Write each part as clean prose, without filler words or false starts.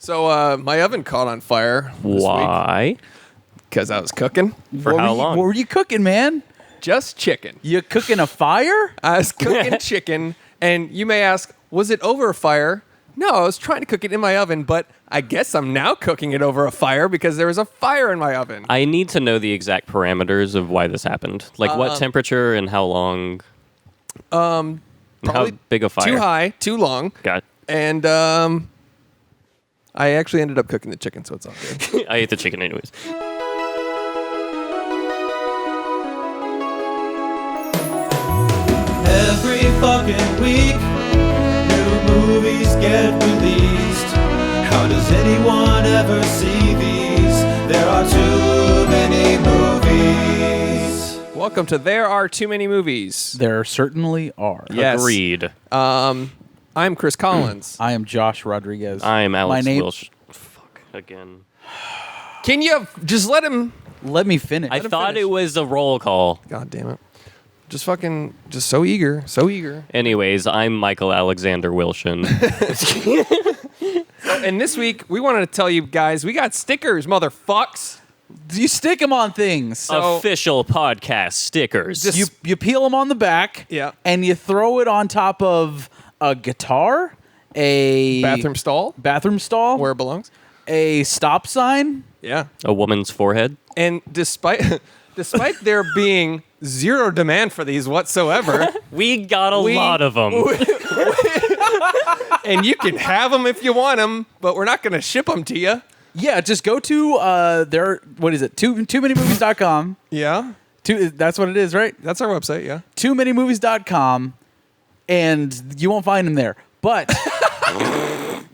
So my oven caught on fire this Why? Because I was cooking. For how long? What were you cooking, man? Just chicken. You cooking a fire? I was cooking chicken, and you may ask, was it over a fire? No, I was trying to cook it in my oven, but I guess I'm now cooking it over a fire because there was a fire in my oven. I need to know the exact parameters of why this happened. Like what temperature and how long? Probably how big a fire? Too high, too long. Got it. And I actually ended up cooking the chicken, so it's all good. I ate the chicken anyways. Every fucking week, new movies get released. How does anyone ever see these? There are too many movies. Welcome to There Are Too Many Movies. There certainly are. Yes. Agreed. I'm Chris Collins. I am Josh Rodriguez. I'm Alex My name. Wilsh. Fuck, again. Can you just let him... Let me finish. I thought it was a roll call. God damn it. Just so eager, so eager. Anyways, I'm Michael Alexander Wilshin. And this week, we wanted to tell you guys, we got stickers, motherfucks. You stick them on things. So- Official podcast stickers. You peel them on the back. Yeah. And you throw it on top of a guitar, a Bathroom stall, stall, where it belongs. a stop sign. Yeah. A woman's forehead. And despite there being zero demand for these whatsoever, We got a lot of them. and you can have them if you want them, but we're not going to ship them to you. Yeah, just go to what is it? TooManyMovies.com. Yeah. That's what it is, right? That's our website, yeah. TooManyMovies.com, and you won't find them there. But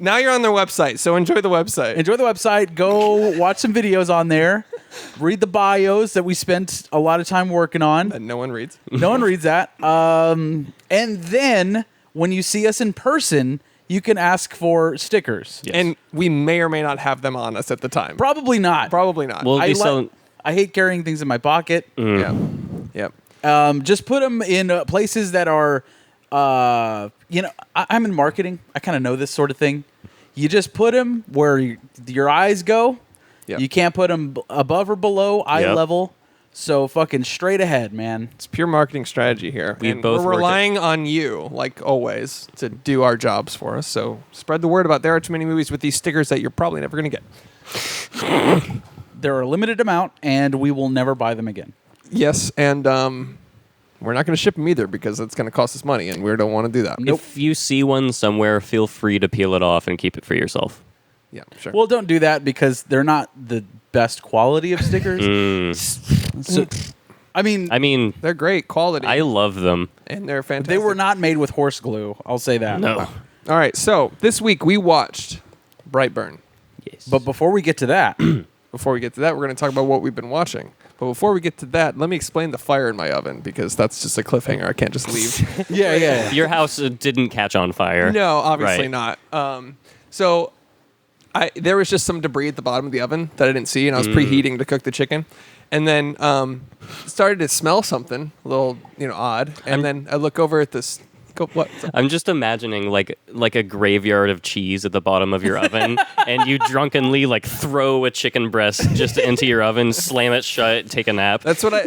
Now you're on their website, so enjoy the website. enjoy the website. Go watch some videos on there. Read the bios that we spent a lot of time working on. That no one reads. No one reads that. And then when you see us in person, you can ask for stickers. Yes. And we may or may not have them on us at the time. Probably not. Probably not. We'll be I selling. hate carrying things in my pocket. Yeah. Yep. Just put them in places that are, I'm in marketing. I kind of know this sort of thing. You just put them where your eyes go. Yep. You can't put them above or below eye Yep. level. So fucking straight ahead, man. It's pure marketing strategy here. We And both we're work relying on you, like always, to do our jobs for us. So spread the word about There Are Too Many Movies with these stickers that you're probably never going to get. They're a limited amount, and we will never buy them again. Yes, and we're not going to ship them either because it's going to cost us money, and we don't want to do that. Nope. If you see one somewhere, feel free to peel it off and keep it for yourself. Yeah, sure. Well, don't do that because they're not the best quality of stickers. So, I mean, they're great quality, I love them. and they're fantastic. they were not made with horse glue. I'll say that. No. All right, so this week we watched Brightburn. Yes. But before we get to that, Before we get to that, we're going to talk about what we've been watching. But before we get to that, let me explain the fire in my oven because that's just a cliffhanger. I can't just leave. yeah. Your house didn't catch on fire. No, obviously Right. not. So there was just some debris at the bottom of the oven that I didn't see, and I was preheating to cook the chicken. And then started to smell something a little, odd. And then I look over at this. What? I'm just imagining like a graveyard of cheese at the bottom of your oven, and you drunkenly throw a chicken breast just into your oven, slam it shut, take a nap. That's what I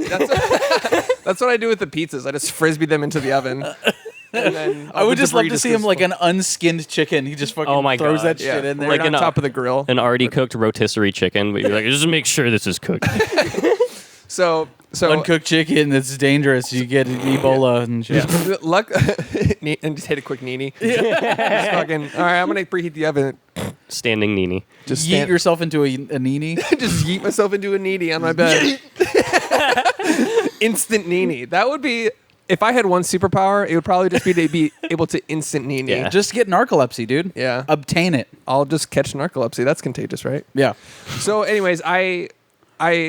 do with the pizzas. I just frisbee them into the oven. And then I would just love debris to see him goes like an unskinned chicken. He just fucking Oh my throws God. that shit in there. Like Like on an- top of the grill. An already cooked rotisserie chicken, but you're like, just make sure this is cooked. So Uncooked chicken that's dangerous. You get Ebola and shit. luck and just hit a quick Nini. Just fucking, all right, I'm gonna preheat the oven. Standing Nini. Just Yeet yourself into a Nini. just yeet myself into a Nini on my bed. Instant Nini. That would be, if I had one superpower, it would probably just be to be able to instant Nini. Yeah. Just get narcolepsy, dude. Yeah. Obtain it. I'll just catch narcolepsy. That's contagious, right? Yeah. So, anyways, I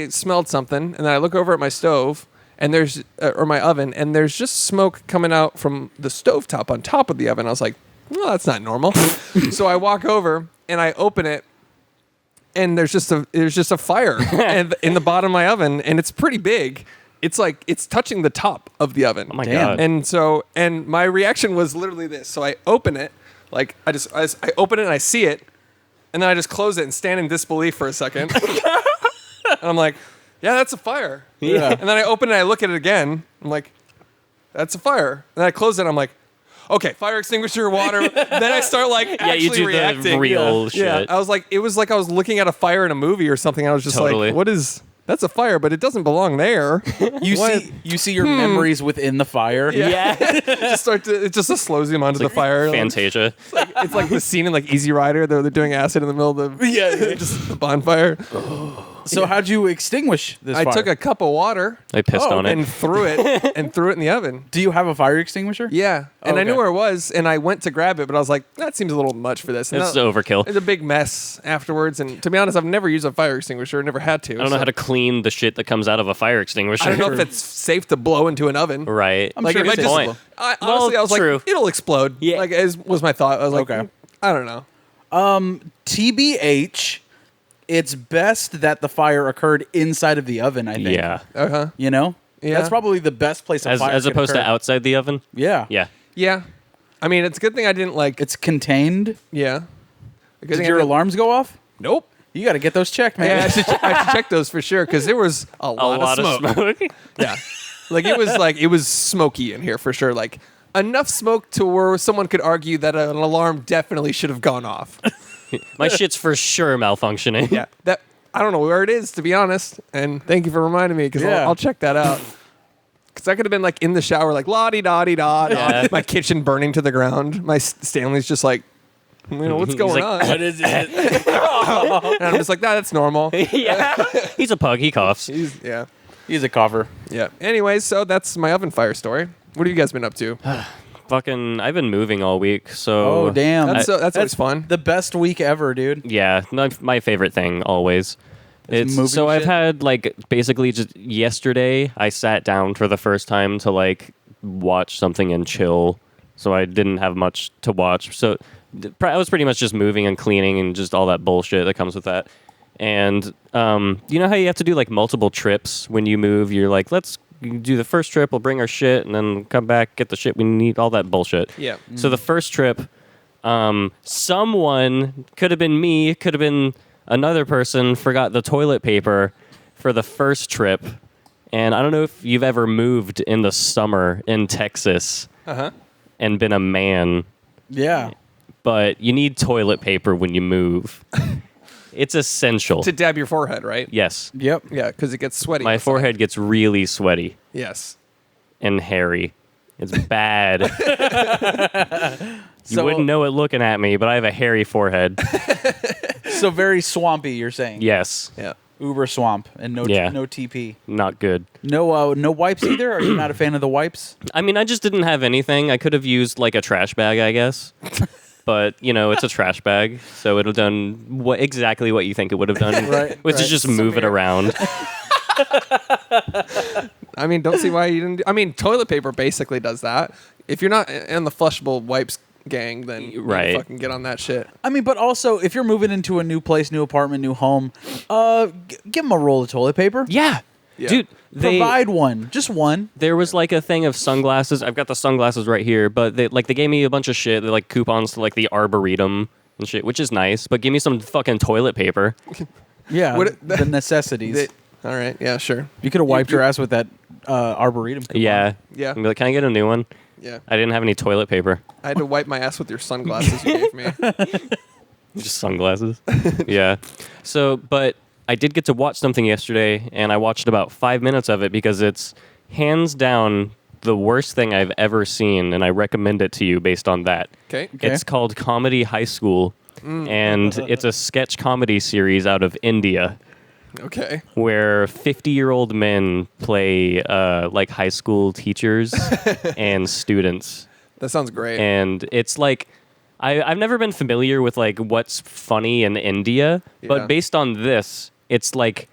smelled something, and then I look over at my stove, and there's or my oven, and there's just smoke coming out from the stovetop on top of the oven. I was like, well, that's not normal. So I walk over and I open it, and there's just a fire in the bottom of my oven, and it's pretty big. It's like it's touching the top of the oven. Oh my Damn. God. And my reaction was literally this. So I open it, like I open it and I see it, And then I just close it and stand in disbelief for a second. And I'm like, yeah, that's a fire. Yeah. And then I open it and I look at it again. I'm like, that's a fire. And then I close it and I'm like, okay, fire extinguisher, water. Then I start like Yeah, actually you do reacting. the real shit. Yeah, I was like, it was like I was looking at a fire in a movie or something. I was just Totally. like, what is... That's a fire, but it doesn't belong there. You see your memories within the fire. Yeah. It just slows him onto the fire. Fantasia. It's like the scene in like Easy Rider. They're doing acid in the middle of the just the bonfire. So how'd you extinguish this I fire? took a cup of water I pissed on it. and threw it in the oven. Do you have a fire extinguisher? Yeah, and I Okay. knew where it was, and I went to grab it, but I was like, that seems a little much for this. And It's that- overkill. It's a big mess afterwards, and to be honest, I've never used a fire extinguisher. Never had to. I don't know how to clean the shit that comes out of a fire extinguisher. I don't know if it's safe to blow into an oven. right. I'm Like sure if I it's just, safe. honestly, I was true. like, it'll explode. Yeah. Like was my thought. I was like, Okay. I don't know. TBH, it's best that the fire occurred inside of the oven, I think. Yeah. Uh huh. You know? Yeah. That's probably the best place a As, fire as could opposed to occur. outside the oven. Yeah. Yeah. Yeah. I mean, it's a good thing I didn't like. It's contained. Yeah. A good Did thing I your didn't- alarms go off? Nope. You got to get those checked, man. Yeah, I should check those for sure because there was a A lot, lot of of smoke. smoke. Yeah. It was smoky in here for sure. Like enough smoke to where someone could argue that an alarm definitely should have gone off. My shit's for sure malfunctioning. Yeah. That I don't know where it is, to be honest. And thank you for reminding me because Yeah. I'll check that out. Because I could have been like in the shower, like la di da di da. Yeah. My kitchen burning to the ground. My Stanley's just like, what's going like, on? What is it? And I'm just like, nah, that's normal. yeah. He's a pug. He coughs. Yeah. He's a cougher. Yeah. Anyways, so that's my oven fire story. What have you guys been up to? Fucking, I've been moving all week, so. Oh, damn. That's always fun. The best week ever, dude. Yeah, my favorite thing always. It's moving so I've shit? had like basically just yesterday I sat down for the first time to like watch something and chill. So I didn't have much to watch. So I was pretty much just moving and cleaning and just all that bullshit that comes with that. And you know how you have to do like multiple trips when you move? You're like, let's do the first trip, we'll bring our shit, and then come back, get the shit we need, all that bullshit. Yeah. So the first trip, someone, could have been me, could have been another person, forgot the toilet paper for the first trip. And I don't know if you've ever moved in the summer in Texas and been a man, Yeah. but you need toilet paper when you move. It's essential. To dab your forehead, right? Yes. Yep. Yeah, because it gets sweaty. My outside. forehead gets really sweaty Yes. and hairy. It's bad. You So- wouldn't know it looking at me, but I have a hairy forehead. So very swampy, you're saying? Yes. Yeah. Uber swamp and no Yeah. no TP. Not good. No wipes either? Are you not a fan of the wipes? I mean, I just didn't have anything. I could have used like a trash bag, I guess. But, you know, it's a trash bag, so it would have done exactly what you think it would have done. Right, Which right. is just move it around. I mean, don't see why you didn't. I mean, toilet paper basically does that. If you're not in the flushable wipes gang, then you Right. fucking get on that shit. I mean, but also if you're moving into a new place, new apartment, new home, give them a roll of toilet paper. Yeah. Yeah. Dude, Provide one, just one. there was like a thing of sunglasses. I've got the sunglasses right here, but they gave me a bunch of shit. They like coupons to like the Arboretum and shit, which is nice, but give me some fucking toilet paper. Yeah, What- the necessities. All right. Yeah. Sure. You could have wiped your ass with that Arboretum coupon. Yeah. Yeah. I'd be like, can I get a new one? Yeah. I didn't have any toilet paper. I had to wipe my ass with your sunglasses you gave me. Just sunglasses. Yeah. So, but I did get to watch something yesterday, and I watched about 5 minutes of it because it's hands down the worst thing I've ever seen, and I recommend it to you based on that. Okay. Okay. It's called Comedy High School, and it's a sketch comedy series out of India Okay. where 50-year-old men play like high school teachers and students. That sounds great. And it's like I've never been familiar with like what's funny in India, Yeah. but based on this, it's like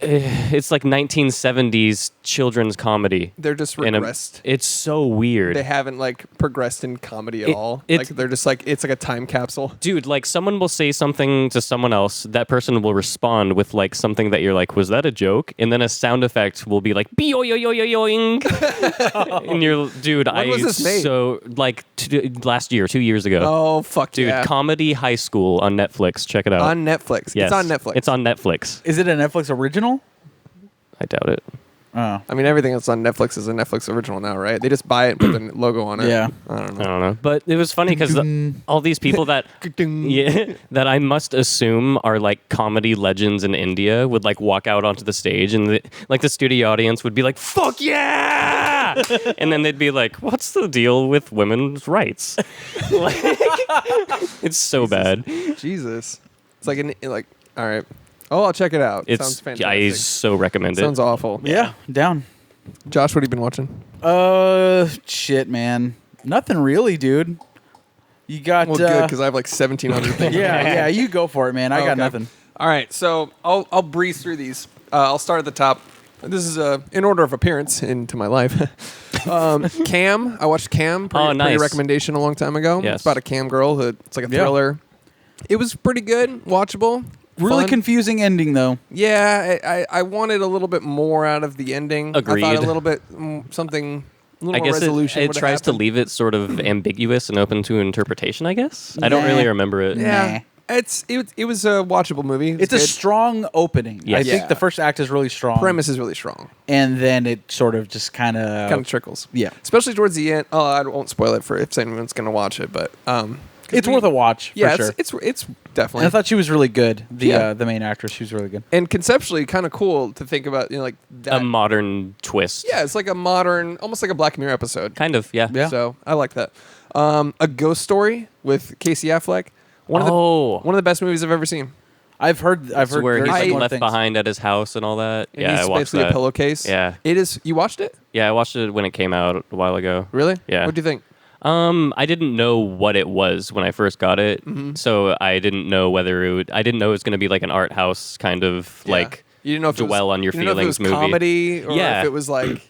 It's like 1970s children's comedy. They're just And regressed. it's so weird. They haven't like progressed in comedy at all. it's- Like they're just like it's like a time capsule. Dude, like someone will say something to someone else, that person will respond with like something that you're like, was that a joke? And then a sound effect will be like, yoing. And you're, dude, When was this made? So like last year, 2 years ago. Oh fuck, Dude, yeah. Comedy High School on Netflix. Check it out. On Netflix. Yes. It's on Netflix. It's on Netflix. Is it a Netflix original? I doubt it. Oh. I mean, everything that's on Netflix is a Netflix original now, right? They just buy it and put the logo on it. Yeah. I don't I know. don't know. But it was funny because all these people that that I must assume are like comedy legends in India would like walk out onto the stage and like the studio audience would be like, fuck yeah! And then they'd be like, what's the deal with women's rights? Like, it's so bad. Jesus. It's like all right. Oh, I'll check it out. It's Sounds fantastic. I so recommend it. Sounds awful. Yeah, down. Josh, what have you been watching? Shit, man. Nothing really, dude. You got Well, good, because I have like 1,700 things. yeah, you go for it, man. I got Okay. nothing. All right, so I'll breeze through these. I'll start at the top. This is in order of appearance into my life. Cam, I watched Cam. Pretty nice. recommendation a long time ago. Yes. It's about a cam girl. It's like a Yeah. thriller. It was pretty good, watchable. Really fun. confusing ending, though. Yeah, I wanted a little bit more out of the ending. I Agreed. thought a little bit something. A little I more guess resolution it would've tries to happened. leave it sort of ambiguous and open to interpretation, I guess. I don't Nah. really remember it. Yeah, it was a watchable movie. It's a good. strong opening. Yes. I think Yeah. the first act is really strong. premise is really strong. And then it sort of just kind of Trickles. Yeah. Especially towards the end. Oh, I won't spoil it for if anyone's going to watch it, but it's worth a watch. yeah, for sure. it's And definitely. I thought she was really good. The Yeah. the main actress, she was really good. and conceptually kind of cool to think about, like that. A modern twist. Yeah, it's like a modern, almost like a Black Mirror episode. Kind of, yeah. Yeah. So I like that. A Ghost Story with Casey Affleck. One of the best movies I've ever seen. I've heard It's where very he's like similar left things. behind at his house and all that. And Yeah, he's I watched basically that. a pillowcase. Yeah. It is. You watched it? Yeah, I watched it when it came out a while ago. Really? Yeah. What do you think? I didn't know what it was when I first got it, Mm-hmm. so I didn't know whether it would. I didn't know it was going to be like an art house kind of like you didn't know if dwell on your you didn't know if it feelings was movie. comedy or Yeah. if it was like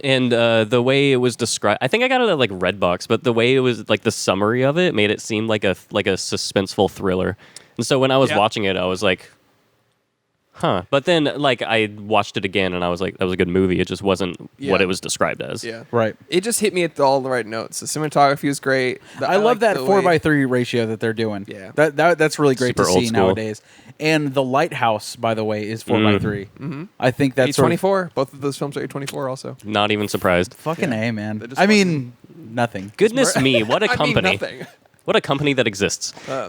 And the way it was described, I think I got it at like Redbox, but the way it was like the summary of it made it seem like a suspenseful thriller. And so when I was Yeah. watching it, I was like, huh. But then like I watched it again and I was like, that was a good movie. It just wasn't Yeah. what it was described as. yeah. Right. It just hit me at all the right notes. The cinematography was great. I love like that the 4:3 ratio that they're doing. Yeah. That's really great Super to old see school. nowadays. And the Lighthouse, by the way, is 4:3. Mm-hmm. I think that's sort of A24. Both of those films are A24 also. Not even surprised. fucking A, man. They just I mean, nothing. Goodness me, what a I mean company. nothing. What a company that exists. Yeah.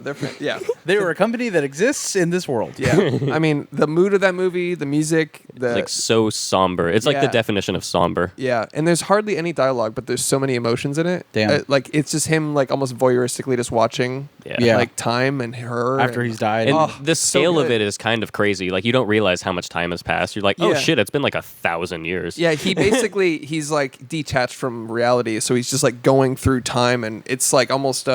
They were a company that exists in this world. Yeah. I mean, the mood of that movie, the music, the Like so somber. It's like the Yeah. definition of somber. yeah, and there's hardly any dialogue, but there's so many emotions in it. Damn. Like it's just him, like almost voyeuristically just watching, Yeah. like time and her After and- he's died. And Oh, the so scale of good. it is kind of crazy. Like you don't realize how much time has passed. You're like, oh Yeah. shit, it's been like 1,000 years. Yeah, he basically he's like detached from reality, so he's just like going through time, and it's like almost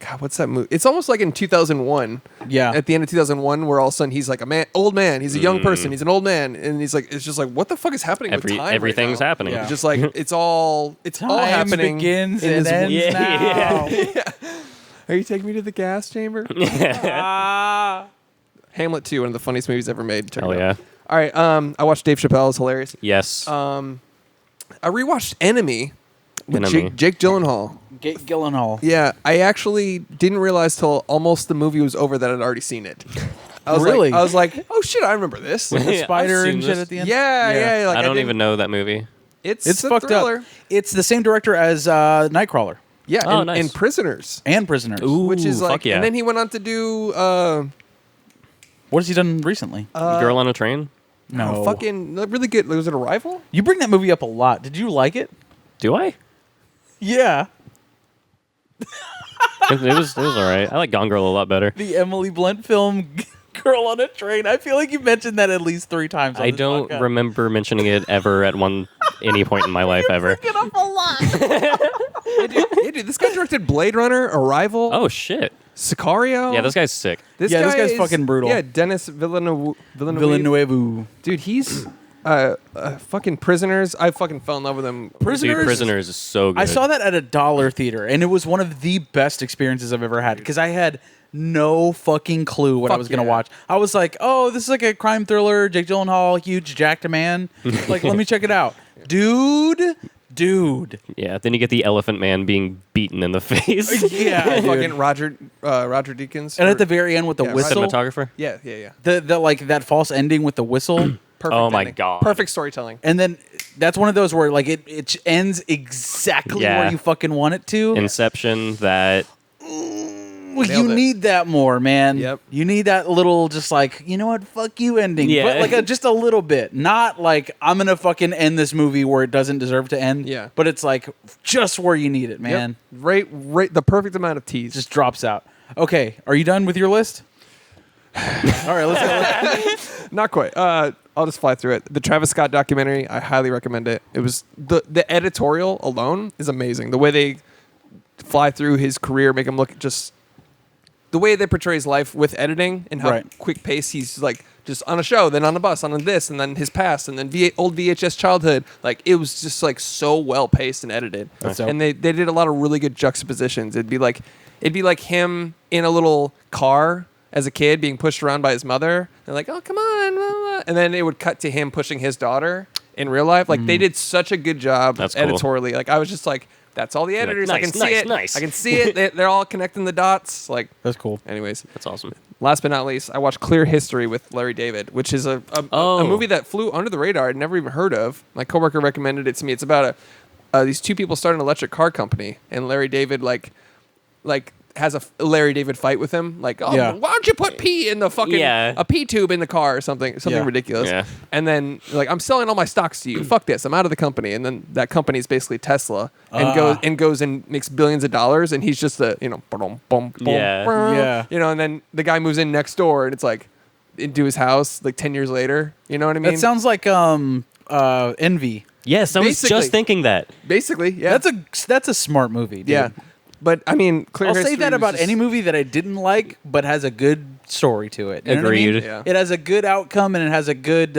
God, what's that movie? It's almost like in 2001. Yeah. At the end of 2001, where all of a sudden he's like a old man. He's a young person. He's an old man, and he's like, it's just like, what the fuck is happening with time? Everything's right now? happening. Yeah. It's just like it's all Time happening. begins in and this ends Yeah. now. Are you taking me to the gas chamber? Hamlet 2, one of the funniest movies ever made. Check Hell it yeah. out. All right, I watched Dave Chappelle. It's hilarious. Yes. I rewatched Enemy with Enemy. Jake Gyllenhaal. Jake Gyllenhaal. Yeah, I actually didn't realize till almost the movie was over that I'd already seen it. I was Really? Like, I was like, oh shit, I remember this. The Yeah, spider I've seen and shit this. at the end. Yeah. Like, I don't didn't- even know that movie. It's It's a fucked thriller. up. It's the same director as Nightcrawler Yeah, Oh, and, nice. and Prisoners, and Prisoners. Ooh, which is like, fuck yeah. and then he went on to do What has he done recently? Girl on a Train? No. fucking really good. Was it Arrival? You bring that movie up a lot. Did you like it? Do I? Yeah. It was all right. I like Gone Girl a lot better. The Emily Blunt film Girl on a Train. I feel like you mentioned that at least 3 times on I this don't podcast. remember mentioning it ever at any point in my life ever. It up a lot. Yeah, dude, this guy directed Blade Runner, Arrival. Oh shit. Sicario. Yeah, this guy's sick. This Yeah, this guy guy's is- fucking brutal. Yeah, Dennis Villeneuve. Villanueva. Dude, he's fucking Prisoners. I fucking fell in love with him. Prisoners. Dude, Prisoners is so good. I saw that at a dollar theater, and it was one of the best experiences I've ever had because I had no fucking clue what I Fuck was gonna yeah. watch. I was like, "Oh, this is like a crime thriller. Jake Gyllenhaal, huge jacked man. Like, let me check it out, dude." Yeah, then you get the Elephant Man being beaten in the face. Yeah, dude. Fucking Roger Deakins. And at the very end with the Yeah, whistle, Cinematographer. yeah. the like that false ending with the whistle, Perfect. Oh my ending. God. Perfect storytelling. and then that's one of those where like it ends exactly Yeah. where you fucking want it to. Inception. That. Well, you Nailed it. need that more, man. Yep. You need that little, just like, you know what, fuck you ending. Yeah. But like just a little bit. Not like, I'm going to fucking end this movie where it doesn't deserve to end. Yeah. But it's like just where you need it, man. Yep. Right. The perfect amount of tease. Just drops out. Okay. Are you done with your list? All right, let's go. Not quite. I'll just fly through it. The Travis Scott documentary, I highly recommend it. It was the editorial alone is amazing. The way they fly through his career, make him look just the way they portray his life with editing and how Right. quick pace he's like just on a show, then on a bus, on this, and then his past, and then old VHS childhood. Like it was just like so well paced and edited. That's dope. And they did a lot of really good juxtapositions. It'd be like him in a little car as a kid being pushed around by his mother. They're like, oh, come on. Blah, blah. And then it would cut to him pushing his daughter in real life. Like they did such a good job That's cool. editorially. Like I was just like, that's all the like, editors. I nice, can see nice, it. nice. I can see it. They're all connecting the dots. Like, That's cool. anyways. That's awesome. Last but not least, I watched Clear History with Larry David, which is a Oh. movie that flew under the radar. I'd never even heard of. My coworker recommended it to me. It's about these two people start an electric car company, and Larry David like has a Larry David fight with him. Like, oh, Yeah. why don't you put pee in the fucking a pee tube in the car or something Yeah. ridiculous. Yeah. And then like, I'm selling all my stocks to you. Fuck this. I'm out of the company. And then that company is basically Tesla and goes and makes billions of dollars. And he's just boom, boom, Yeah. Yeah. and then the guy moves in next door and it's like into his house like 10 years later. You know what I mean? That sounds like Envy. Yes, I was Basically. just thinking that. basically, yeah. That's a smart movie, dude. yeah. But I mean, Clear I'll say History that was about just- any movie that I didn't like, but has a good story to it. You know what I mean? Agreed. Yeah. It has a good outcome and it has a good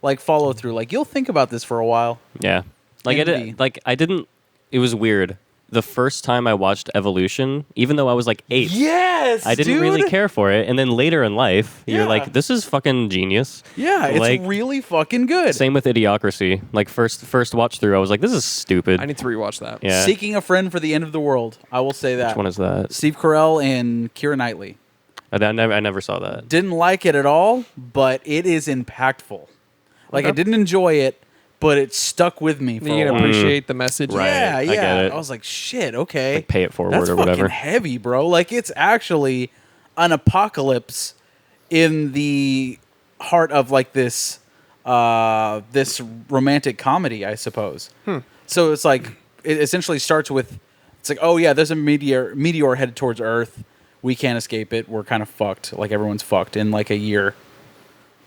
like follow through. Like you'll think about this for a while. Yeah. Like Envy. I didn't. It was weird. The first time I watched Evolution, even though I was like 8, Yes, I didn't really care for it. And then later in life, Yeah. you're like, this is fucking genius. Yeah, it's Like, really fucking good. Same with Idiocracy. Like first watch through, I was like, this is stupid. I need to rewatch that. Yeah. Seeking a Friend for the End of the World. I will say that. Which one is that? Steve Carell and Keira Knightley. I never saw that. Didn't like it at all, but it is impactful. Like I Okay. didn't enjoy it, but it stuck with me for You a can while. appreciate the message. Right. Yeah, I yeah. get it. I was like, shit, okay. Like, pay it forward That's or fucking whatever. heavy, bro. Like it's actually an apocalypse in the heart of like this this romantic comedy, I suppose. So it's like it essentially starts with it's like, oh yeah, there's a meteor headed towards Earth. We can't escape it. We're kind of fucked. Like everyone's fucked in like a year.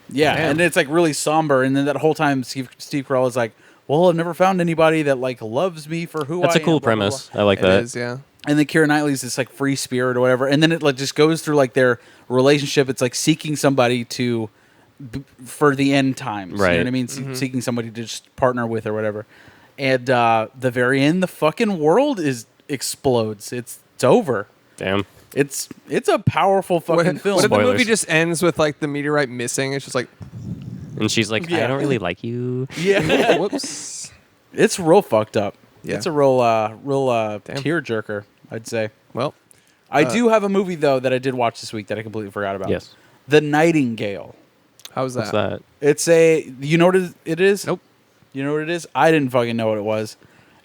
Yeah, Damn. and it's like really somber. And then that whole time, Steve Carell is like, "Well, I've never found anybody that like loves me for who That's I a am." cool blah, blah, blah. premise. I like It that. is, yeah. And then Keira Knightley's this like free spirit or whatever, and then it like just goes through like their relationship. It's like seeking somebody to for the end times. You know Right. what I mean? Seeking somebody to just partner with or whatever. And the very end, the fucking world explodes. It's over. Damn. It's a powerful fucking film. What if the Spoilers. movie just ends with like the meteorite missing? It's just like, And she's like, Yeah. I don't really like you. Yeah, whoops. it's real fucked up. Yeah. It's a real Damn. tear jerker, I'd say. Well, I do have a movie though that I did watch this week that I completely forgot about. Yes. The Nightingale. how's What's that? that? It's you know what it is? Nope. You know what it is? I didn't fucking know what it was.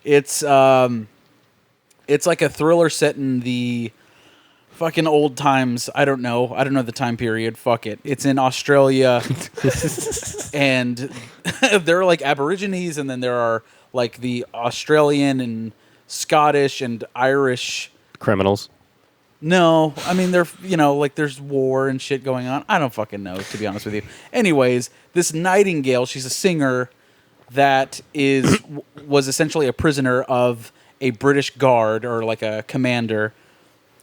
It's like a thriller set in the fucking old times. I don't know the time period. Fuck it. It's in Australia. And there are like Aborigines and then there are like the Australian and Scottish and Irish. Criminals. No, I mean they're like there's war and shit going on. I don't fucking know, to be honest with you. Anyways, this Nightingale, she's a singer that was essentially a prisoner of a British guard or like a commander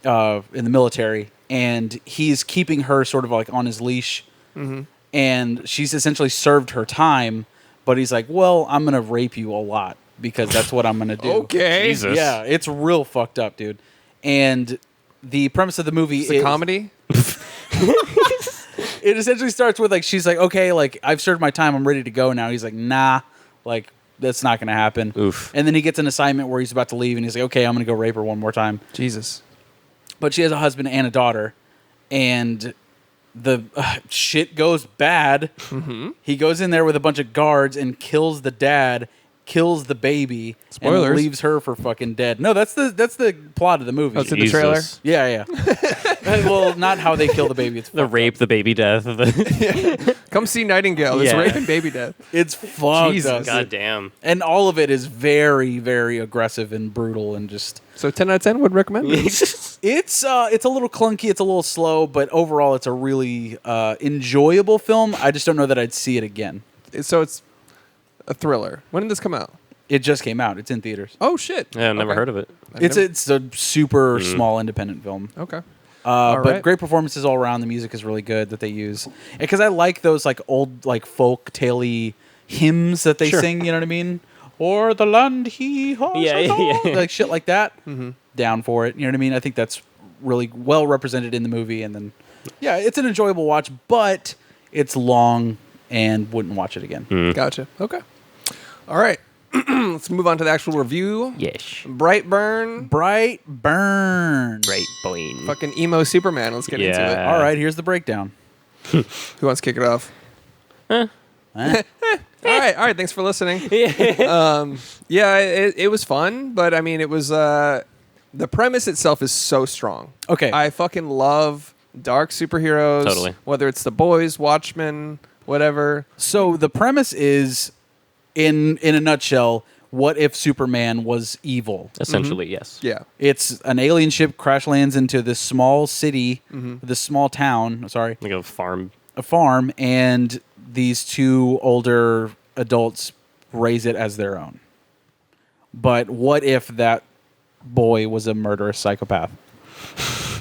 in the military, and he's keeping her sort of like on his leash, and she's essentially served her time, but he's like, well, I'm gonna rape you a lot because that's what I'm gonna do. Okay. Jesus. Yeah, it's real fucked up, dude. And the premise of the movie It's is a comedy. It essentially starts with like she's like, okay, like I've served my time, I'm ready to go now. He's like, nah, like that's not gonna happen. Oof. And then he gets an assignment where he's about to leave, and he's like, okay, I'm gonna go rape her one more time. Jesus. But she has a husband and a daughter, and the shit goes bad. He goes in there with a bunch of guards and kills the dad, kills the baby, Spoilers. and leaves her for fucking dead. No, that's the plot of the movie. Oh, it's in the trailer? Jesus. Yeah. Well, not how they kill the baby. It's The fucked rape, up. the baby death. Come see Nightingale. It's Yeah. rape and baby death. It's fucked Jesus. up. God damn. And all of it is very, very aggressive and brutal, and just So 10 out of 10 would recommend. it's a little clunky, it's a little slow, but overall it's a really enjoyable film. I just don't know that I'd see it again. So it's a thriller. When did this come out? It just came out. It's in theaters. Oh shit. Yeah, I've never Okay. heard of it. It's a super small independent film. Okay. But right. great performances all around. The music is really good that they use. Because I like those like old like folk tale-y hymns that they Sure. sing, you know what I mean? Or the land he has Yeah. like shit like that. Down for it. You know what I mean? I think that's really well represented in the movie. And then, yeah, it's an enjoyable watch, but it's long and wouldn't watch it again. Gotcha. Okay. All right. Let's move on to the actual review. Yes. Brightburn. Brightburn. Great boy. Fucking emo Superman. Let's get into it. Yeah. All right, here's the breakdown. Who wants to kick it off? Eh? All right. Thanks for listening. Yeah, it was fun, but I mean, it was the premise itself is so strong. Okay. I fucking love dark superheroes. Totally. Whether it's the Boys, Watchmen, whatever. So the premise is, in a nutshell, what if Superman was evil? Essentially, yes. Yeah. It's an alien ship crash lands into this small city, this small town, sorry, Like a farm. a farm, and these two older adults raise it as their own. But what if that boy was a murderous psychopath?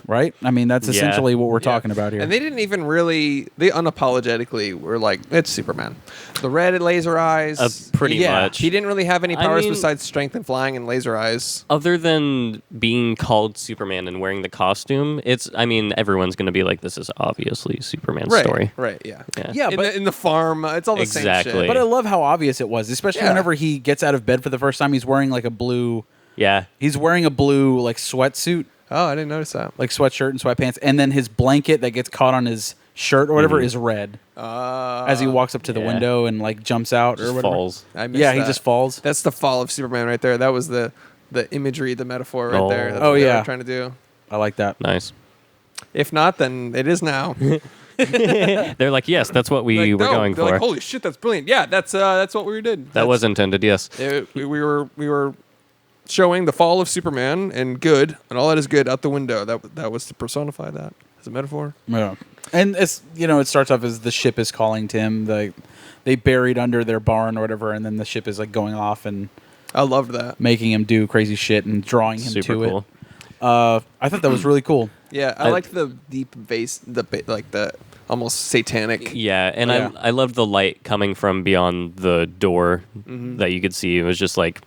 Right? I mean, that's Yeah. essentially what we're talking about here. And they didn't even really, they unapologetically were like, it's Superman. The red laser eyes. Pretty Yeah. much. He didn't really have any I powers mean- besides strength and flying and laser eyes. Other than being called Superman and wearing the costume, everyone's going to be like, this is obviously Superman's story. Right, yeah. Yeah, but in the farm, it's all the same Exactly. shit. but I love how obvious it was, especially Yeah. whenever he gets out of bed for the first time. He's wearing like a blue Yeah. like sweatsuit, Oh, I didn't notice that. like sweatshirt and sweatpants, and then his blanket that gets caught on his shirt or whatever is red as he walks up to the yeah. window and like jumps out or Just whatever. falls. I missed Yeah, he that. just falls. That's the fall of Superman right there. That was the imagery, the metaphor right Oh. there. That's Oh, what they yeah. were trying to do. I like that. Nice. If not, then it is now. They're like, yes, that's what we Like, were no, going they're for. like, holy shit, that's brilliant. Yeah, that's what we did. that was intended, yes. We were showing the fall of Superman and good, and all that is good out the window. That was to personify that as a metaphor. Yeah. And it's it starts off as the ship is calling to him. They buried under their barn or whatever, and then the ship is like going off and I loved that. making him do crazy shit and drawing him Super to cool. it. I thought that was really cool. Yeah, I liked the deep bass, the almost satanic. Yeah, and Yeah. I loved the light coming from beyond the door that you could see. It was just like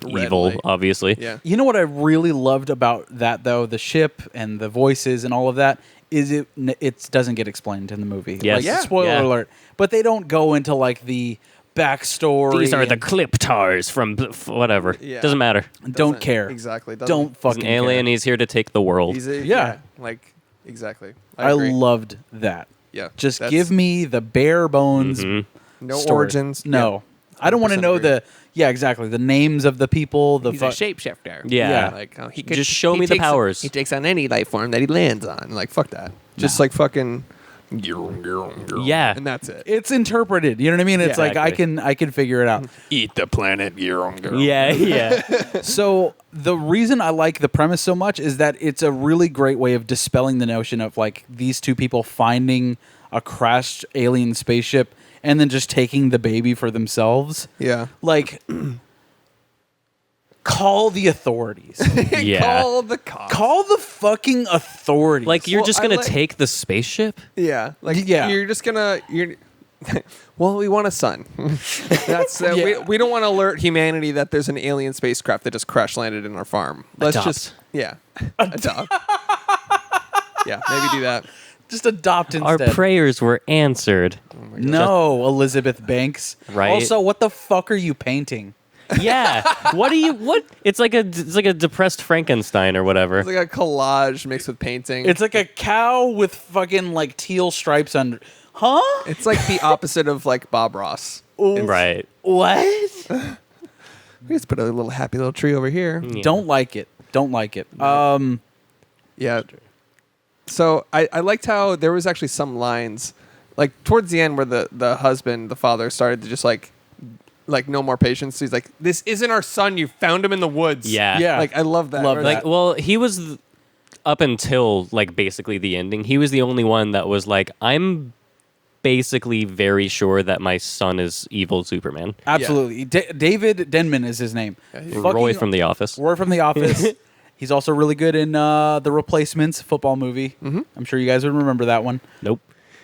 Red evil, light. obviously. Yeah. You know what I really loved about that though, the ship and the voices and all of that, is it doesn't get explained in the movie. Yes. Like, Yeah. spoiler Yeah. alert. But they don't go into like the backstory. These are the and Cliptars from whatever. Yeah. Doesn't matter. don't Doesn't- care. Exactly. doesn't- Don't He's fucking an alien. care. He's here to take the world. Yeah. Like exactly. I agree. loved that. Yeah. Just That's- give me the bare bones Mm-hmm. no story. origins. No. I don't want to 100% know agree. exactly, the names of the people. The He's a shapeshifter. Yeah. Yeah. Like he Just show me the powers. He takes on any life form that he lands on. Like fuck that. Just like fucking. Yeah. And that's it. It's interpreted. You know what I mean? It's Yeah, like exactly. I can figure it out. Eat the planet. Yeah, yeah. So the reason I like the premise so much is that it's a really great way of dispelling the notion of like these two people finding a crashed alien spaceship and then just taking the baby for themselves. Yeah. Like call the authorities. Yeah. Call the cops. Call the fucking authorities. Like you're Well, just I gonna like- take the spaceship? Yeah, like Yeah. you're just gonna well, we want a son. That's Yeah. we don't want to alert humanity that there's an alien spacecraft that just crash landed in our farm. Let's Adopt. just adopt. Yeah, maybe do that. just adopt Our instead. prayers were answered. No, Elizabeth Banks. Right. Also, what the fuck are you painting? Yeah. What? It's like a depressed Frankenstein or whatever. It's like a collage mixed with painting. It's like a cow with fucking like teal stripes under. Huh? It's like the opposite of like Bob Ross. Right. What? We just put a little happy little tree over here. Yeah. Don't like it. Don't like it. Yeah. So I liked how there was actually some lines, like towards the end where the husband, the father, started to just like no more patience. He's like, "This isn't our son. You found him in the woods." Yeah. Yeah. Like I love that. Love Where that. Like, well, he was up until like basically the ending. He was the only one that was like, I'm basically very sure that my son is evil Superman. Absolutely. David Denman is his name. Roy from The Office. Roy from The Office. He's also really good in The Replacements football movie. I'm sure you guys would remember that one. Nope.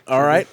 All right.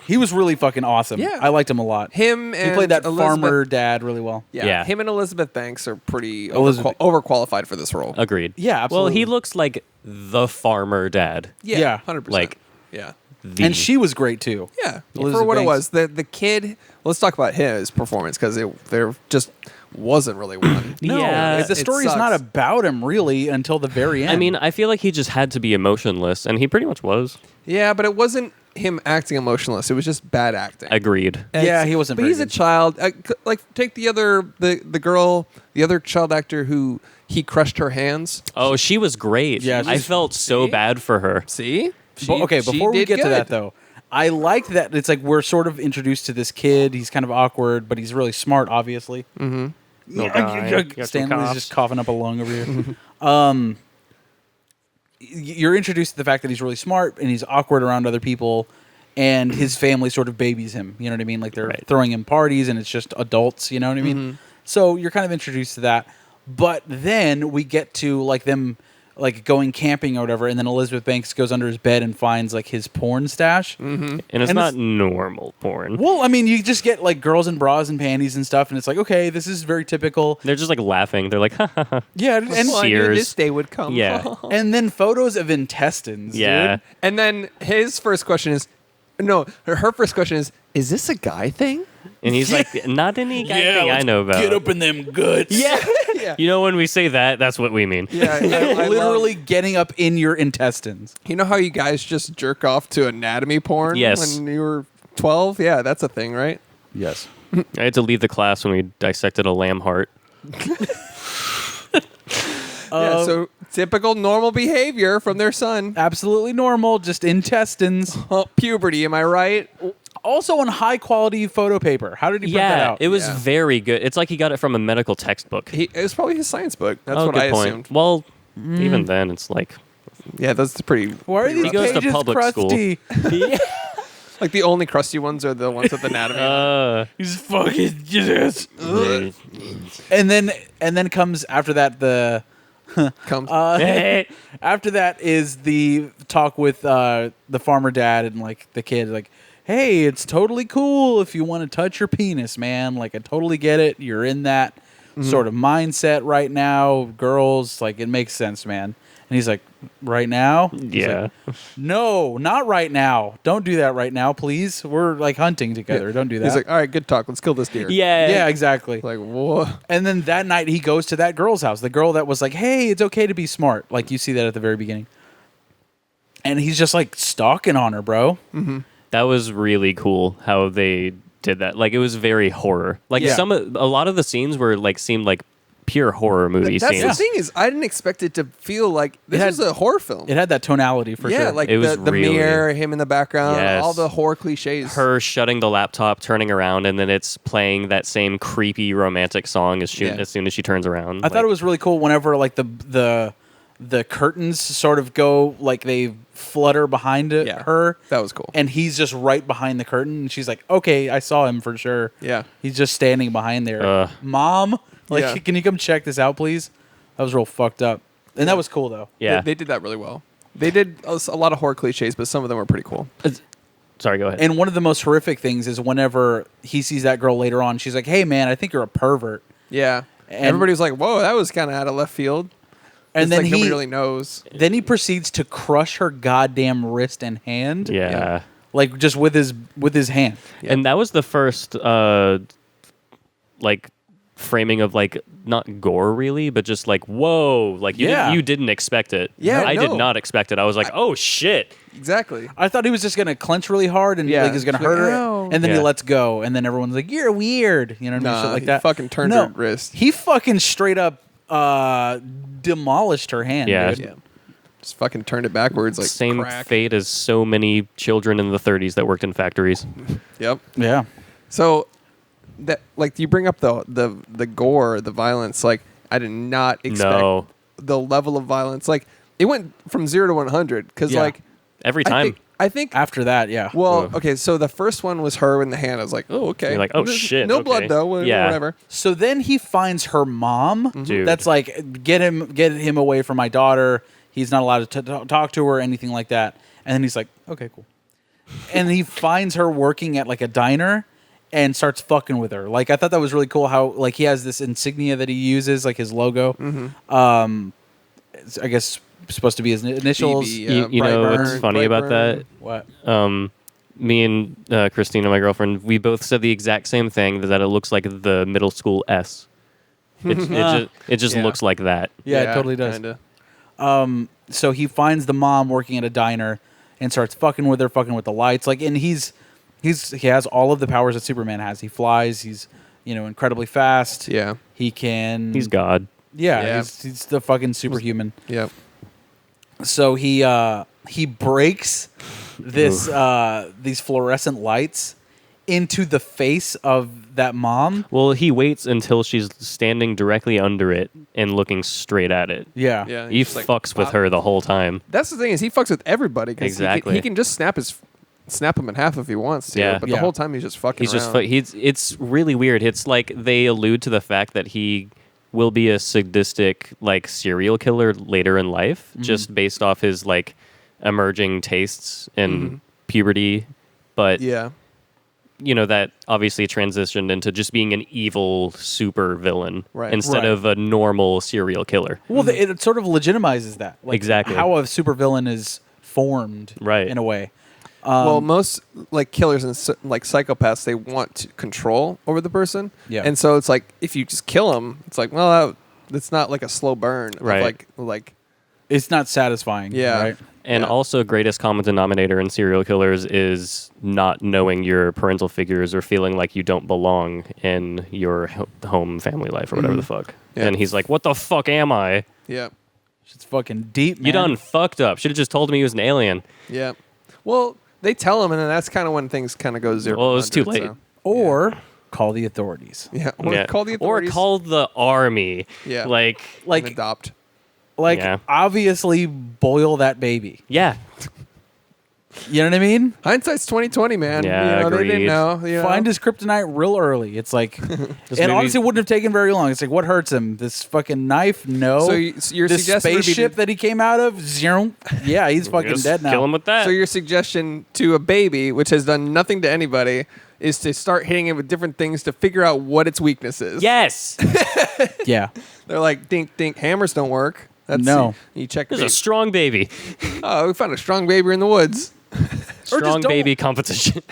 He was really fucking awesome. Yeah. I liked him a lot. him and He played that Elizabeth, farmer dad really well. Yeah. Him and Elizabeth Banks are pretty Elizabeth- overqualified for this role. Agreed. Yeah, absolutely. Well, he looks like the farmer dad. Yeah. 100%. Like- yeah. The, And she was great too. Yeah, Elizabeth for what it Banks. was, the kid. Let's talk about his performance because there just wasn't really one. No, Yeah, the it story's not sucks. about him really until the very end. I mean, I feel like he just had to be emotionless, and he pretty much was. Yeah, but it wasn't him acting emotionless. It was just bad acting. Agreed. Yeah, he wasn't But very he's good. a child. Like take the girl, the other child actor who he crushed her hands. Oh, she was great. Yeah, I she's- felt so See? bad for her. See, Okay, she before we did get to good. that though, I like that it's like we're sort of introduced to this kid. He's kind of awkward, but he's really smart, obviously. No guy, got some Stanley's coughs. just coughing up a lung over here. You're introduced to the fact that he's really smart and he's awkward around other people, and his family sort of babies him. You know what I mean? Like they're Right. throwing him parties, and it's just adults. You know what I mean? So you're kind of introduced to that. But then we get to like them like going camping or whatever, and then Elizabeth Banks goes under his bed and finds like his porn stash. And it's And not it's- normal porn. Well, I mean, you just get like girls in bras and panties and stuff, and it's like, okay, this is very typical. They're just like laughing. They're like, ha ha ha. Yeah, and Well, I knew Sears. this day would come. Yeah. and then photos of intestines. Yeah. dude. And then his first question is, no, her first question is this a guy thing? And he's like, not any guy thing I let's know about. Get up in them guts. Yeah. Yeah. You know, when we say that, that's what we mean. Yeah, I Literally getting up in your intestines. You know how you guys just jerk off to anatomy porn Yes. when you were 12? Yeah, that's a thing, right? Yes. I had to leave the class when we dissected a lamb heart. Yeah, so typical normal behavior from their son. Absolutely normal, just intestines. Oh, puberty, am I right? Also on high quality photo paper. How did he print that Yeah, out? it was Yeah. very good. It's like he got it from a medical textbook. It was probably his science book. That's Oh, what good I point. assumed. Well, even then, it's like Yeah, that's pretty. Why are pretty these He goes to pages public school. crusty? Like the only crusty ones are the ones with anatomy. He's fucking yes. And then comes after that the Comes. after that is the talk with the farmer dad and like the kid like, hey, it's totally cool if you want to touch your penis, man. Like I totally get it. You're in that sort of mindset right now, girls. Like it makes sense, man. And he's like, right now? He's Yeah. like, no, not right now. Don't do that right now, please. We're like hunting together. Don't do that. He's like, all right, good talk. Let's kill this deer. Yeah. yeah, exactly. Like, whoa. And then that night he goes to that girl's house. The girl that was like, hey, it's okay to be smart. Like you see that at the very beginning. And he's just like stalking on her, bro. That was really cool how they did that. Like it was very horror. Like Yeah. a lot of the scenes were like seemed like pure horror movie That's scenes. the thing is, I didn't expect it to feel like this had- was a horror film. It had that tonality for yeah, sure. like It was the really- mirror, him in the background, Yes. all the horror cliches. Her shutting the laptop, turning around, and then it's playing that same creepy romantic song as Yeah. soon as she turns around. I thought it was really cool whenever like the curtains sort of go like they flutter behind Yeah. her. That was cool. And he's just right behind the curtain. And she's like, okay, I saw him for sure. Yeah. He's just standing behind there. Ugh. Mom, Like, Yeah. can you come check this out, please? That was real fucked up. And that was cool, though. Yeah. They did that really well. They did a lot of horror cliches, but some of them were pretty cool. Sorry, go ahead. And one of the most horrific things is whenever he sees that girl later on, she's like, hey, man, I think you're a pervert. Yeah. And- Everybody was like, whoa, that was kind of out of left field. And It's then like nobody really knows. Then he proceeds to crush her goddamn wrist and hand. yeah. Like, just with his hand. Yeah. And that was the first, like, framing of, like, not gore, really, but just, like, whoa. Like, you didn't expect it. Yeah, I no. did not expect it. I was like, oh, shit. Exactly. I thought he was just going to clench really hard and Yeah. like, he's going to She's like, hurt "Ow." her. And then he Yeah. lets go. And then everyone's like, you're weird. You know what I mean? Nah, Shit like he that. fucking turned her wrist. He fucking straight up demolished her hand, Yeah. dude. Yeah. Just fucking turned it backwards like Same crack. fate as so many children in the 30s that worked in factories. Yep. Yeah. So that like you bring up the gore, the violence, like I did not expect No. the level of violence. Like it went from 0 to 100 cuz Yeah. like Every time. I think After that, yeah. well, Ugh. okay, so the first one was her in the hand. I was like, "Oh, okay." You're like, "Oh, There's shit, No okay." blood though. Yeah. Whatever. So then he finds her mom. Dude. That's like, get him away from my daughter. He's not allowed to talk to her or anything like that. And then he's like, okay, cool. And he finds her working at like a diner and starts fucking with her. Like, I thought that was really cool how like he has this insignia that he uses, like his logo. It's, I guess supposed to be his initials. BB, You know Brightburn, what's funny about that? What? Me and Christina, my girlfriend, we both said the exact same thing, that it looks like the middle school S. It just Yeah. looks like that. Yeah, it totally does. Kinda. So he finds the mom working at a diner and starts fucking with her, fucking with the lights. Like, and he has all of the powers that Superman has. He flies. He's incredibly fast. Yeah. He can. He's God. Yeah. Yeah. He's the fucking superhuman. Yep. So he breaks these fluorescent lights into the face of that mom. Well, he waits until she's standing directly under it and looking straight at it. Yeah. Yeah. He he's just like, fucks with pop. her the whole time. That's the thing is he fucks with everybody. 'Cause Exactly. He can just snap him in half if he wants to. Yeah. But Yeah. the whole time he's just fucking. He's just around. it's really weird. It's like they allude to the fact that he will be a sadistic like serial killer later in life, just based off his like emerging tastes and puberty. But Yeah. that obviously transitioned into just being an evil super villain Right. instead Right. of a normal serial killer. Well, it sort of legitimizes that. Like, Exactly. how a supervillain is formed. Right. In a way. Well, most like killers and like psychopaths, they want control over the person. Yeah. And so it's like if you just kill them, it's like well, that's not like a slow burn. of, Right. Like It's not satisfying. Yeah. Right. And Yeah. also, greatest common denominator in serial killers is not knowing your parental figures or feeling like you don't belong in your home family life or whatever the fuck. Yeah. And he's like, what the fuck am I? yeah, It's fucking deep, man. You done fucked up. Should have just told me he was an alien. yeah. Well, they tell him, and then that's kind of when things kind of go 0. Well, it was too 100, late. so- Or call the authorities. Yeah. Or Yeah. call the Or authorities. call the army. Yeah. Like, and Like, adopt. Yeah. obviously boil that baby. yeah. You know what I mean? Hindsight's 20/20, man. Yeah, They didn't agreed. know. Find his kryptonite real early. It's like, This and movie- honestly, it wouldn't have taken very long. It's like, what hurts him? This fucking knife? No. So your this suggestion would be spaceship that he came out of? Zero. Yeah, he's fucking Just dead now. Kill him with that. So your suggestion to a baby, which has done nothing to anybody, is to start hitting it with different things to figure out what its weakness is. yes. Yeah. They're like, dink, dink, hammers don't work. That's No. You check. There's a strong baby. Oh, we found a strong baby in the woods. Strong don't- baby competition.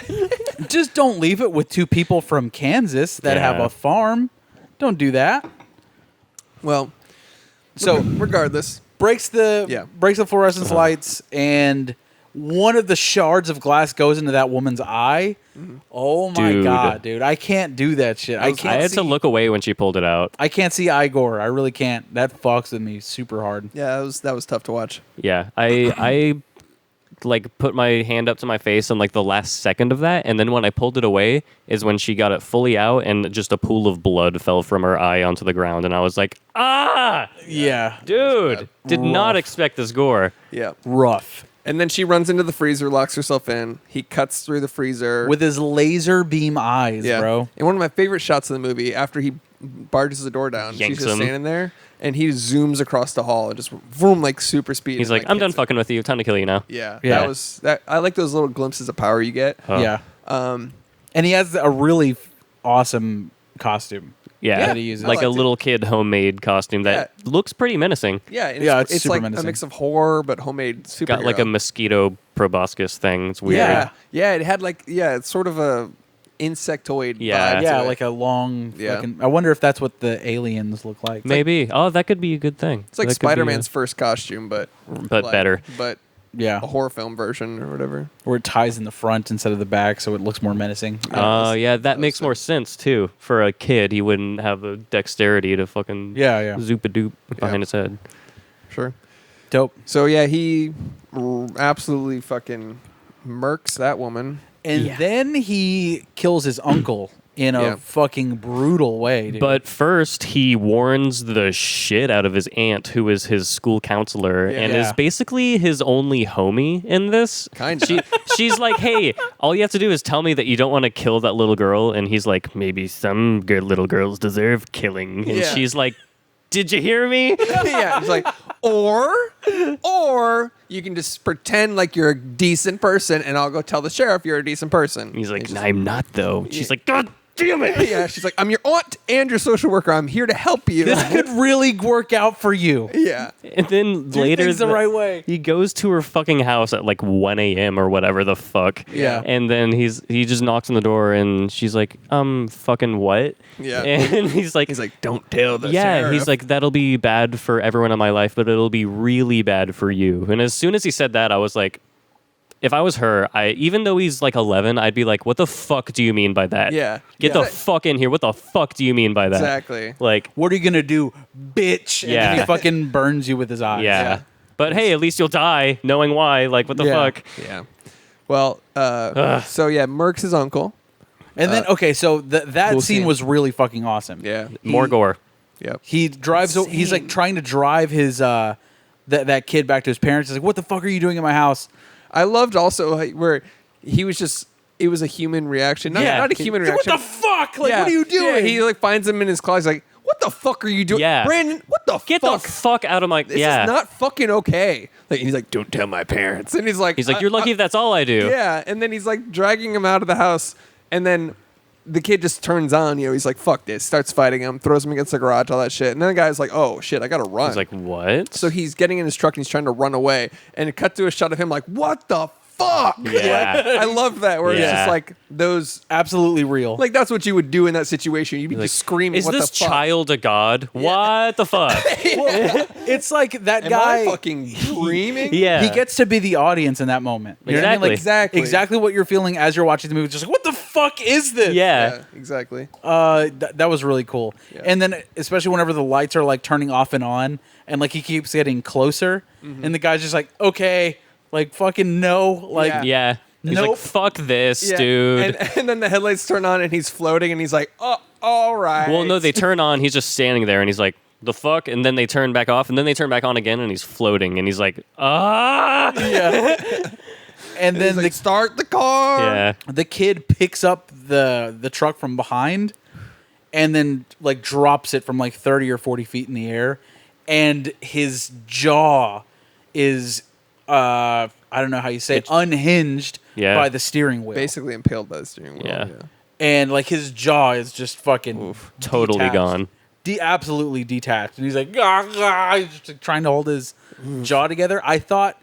Just don't leave it with two people from Kansas that have Yeah. a farm. Don't do that. Well, So regardless, breaks the fluorescence lights, and one of the shards of glass goes into that woman's eye. Oh my Dude. god, dude! I can't do that shit. I I can't. had see, to look away when she pulled it out. I can't see Igor. I really can't. That fucks with me super hard. yeah, that was tough to watch. Yeah, I like put my hand up to my face on like the last second of that, and then when I pulled it away is when she got it fully out, and just a pool of blood fell from her eye onto the ground, and I was like, ah, Yeah, dude, did not Rough. expect this gore. Yeah. rough. And then she runs into the freezer, locks herself in. He cuts through the freezer With his laser beam eyes, bro. And one of my favorite shots of the movie, after he barges the door down, Yanks she's just him. standing there, and he zooms across the hall and just vroom, like super speed. He's and, like, I'm done hits it. fucking with you. Time to kill you now. Yeah, Yeah. that was that. I like those little glimpses of power you get. Oh. Yeah. And he has a really awesome costume. Yeah, that he uses. like I a liked it. little kid homemade costume that looks pretty menacing. Yeah, and Yeah, it's it's super like menacing. a mix of horror but homemade superhero. Got like a mosquito proboscis thing. It's weird. Yeah, it had like it's sort of a insectoid. Yeah. vibe Yeah, to it. like a long. Yeah. Fucking, I wonder if that's what the aliens look like. Maybe. Oh, that could be a good thing. It's like That could be Spider-Man's first costume, but like, better. but Yeah, a horror film version or whatever. where it ties in the front instead of the back, so it looks more menacing. Yeah, that was makes more sense too. For a kid, he wouldn't have the dexterity to fucking Yeah. zoop-a-doop behind his head. Sure. Dope. So yeah, he absolutely fucking murks that woman. And then he kills his uncle in a Yeah. fucking brutal way, dude. But first, he warns the shit out of his aunt, who is his school counselor and Yeah. is basically his only homie in this. Kinda. She's like, hey, all you have to do is tell me that you don't want to kill that little girl. And he's like, maybe some good little girls deserve killing. And Yeah. she's like, did you hear me? Yeah, he's like, or you can just pretend like you're a decent person, and I'll go tell the sheriff you're a decent person. He's like, It's just- I'm not, though. She's like, God damn it. yeah, she's like, I'm your aunt and your social worker. I'm here to help you. this could really work out for you. yeah, And then later, things the right way. he goes to her fucking house at like 1 a.m. or whatever the fuck. Yeah. And then he just knocks on the door, and she's like, fucking what? Yeah. And he's like, don't tell the yeah, sheriff. he's like, that'll be bad for everyone in my life, but it'll be really bad for you. And as soon as he said that, I was like, if I was her, even though he's like 11, I'd be like, what the fuck do you mean by that? Yeah. Get Yeah. the fuck in here. What the fuck do you mean by that? Exactly. Like, What are you gonna do, bitch? And Yeah. then he fucking burns you with his eyes. yeah. But hey, at least you'll die knowing why. Like, what the Yeah. fuck? Yeah. Well, so yeah, Merck's his uncle. And then so that cool scene scene. was really fucking awesome. Yeah. More gore. Yep. He drives. He's like trying to drive his that kid back to his parents. He's like, "What the fuck are you doing in my house?" I loved also like, where he was just. It was a human reaction, not a human What reaction. the fuck? Like, Yeah. what are you doing? Yeah, he like finds him in his closet. He's like, "What the fuck are you doing, Yeah. Brandon? What the Get fuck? the fuck out of my... This yeah. is not fucking okay." Like he's like, "Don't tell my parents," and he's like, He's like, you're lucky if that's all I do. Yeah, and then he's like dragging him out of the house, and then the kid just turns on. You know, he's like, "Fuck this!" Starts fighting him, throws him against the garage, all that shit. And then the guy's like, "Oh shit, I gotta run." He's like, what? so he's getting in his truck and he's trying to run away, and it cut to a shot of him like, "What the fuck?" Yeah. I love that where it's Yeah. just like those. Absolutely real. Like that's what you would do in that situation. You'd be just screaming, Is "What this the fuck?" child a god? What the fuck? it's like that Am guy. I fucking dreaming? Yeah. He gets to be the audience in that moment. You know what I mean? Like, Exactly. exactly what you're feeling as you're watching the movie. Just like, what the fuck is this? Yeah. Yeah, exactly. That was really cool. Yeah. And then, especially whenever the lights are like turning off and on, and like he keeps getting closer, and the guy's just like, okay, like fucking no, like Yeah. Yeah. He's Nope. like, fuck this, Yeah. dude. And then the headlights turn on and he's floating and he's like, "Oh, all right." Well, no, they turn on. He's just standing there, and he's like, the fuck? And then they turn back off, and then they turn back on again, and he's floating, and he's like, ah! yeah. And then He's like, "Start the car." Yeah. the kid picks up the truck from behind, and then like drops it from like 30 or 40 feet in the air, and his jaw is I don't know how you say it, unhinged Yeah. by the steering wheel. Basically impaled by the steering wheel. Yeah. And like his jaw is just fucking Totally detached. gone. Absolutely detached. And he's like, he's just like, trying to hold his jaw together. I thought,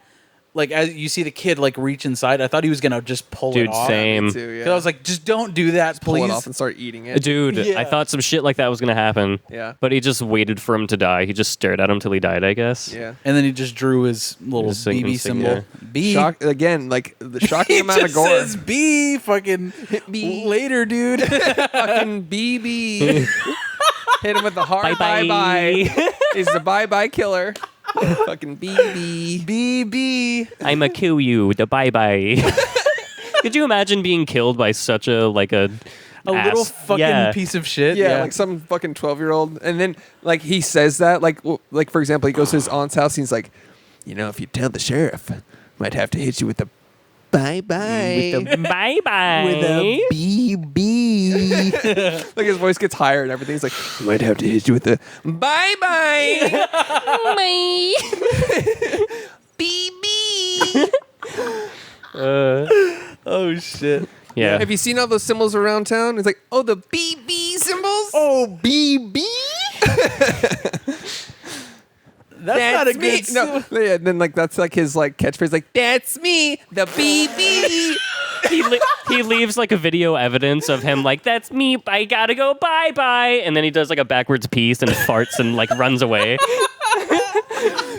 like, as you see the kid like reach inside, I thought he was gonna just pull Dude, it off. same. Me too, yeah. 'Cause I was like, just don't do that, Pull please. it off and start eating it. Dude, Yeah. I thought some shit like that was going to happen. Yeah. But he just waited for him to die. He just stared at him till he died, I guess. Yeah. And then he just drew his little Just BB insignia. symbol. B. Shock again, like the shocking He amount of just gore. says B. Fucking B. later, dude. Fucking BB. Hit him with the hard Bye-bye. bye. He's the bye killer. Fucking BB. BB. I'ma kill you. The bye-bye. Could you imagine being killed by such a, like a Little ass? fucking Yeah. piece of shit. Yeah, like some fucking 12-year-old. And then like he says that, like for example, he goes to his aunt's house and he's like, "You know, if you tell the sheriff Might have to hit you with the bye-bye. Bye bye. With a BB. Like his voice gets higher and everything. He's like, might have to hit you with the bye-bye. Bye. BB. Oh, shit. Yeah. Have you seen all those symbols around town? It's like, oh, the BB symbols? Oh, BB? That's not a me. good... No, yeah, then like that's like his like catchphrase, like that's me, the BB. He leaves like a video evidence of him like, that's me, I gotta go, bye bye, and then he does like a backwards piece and farts and like runs away.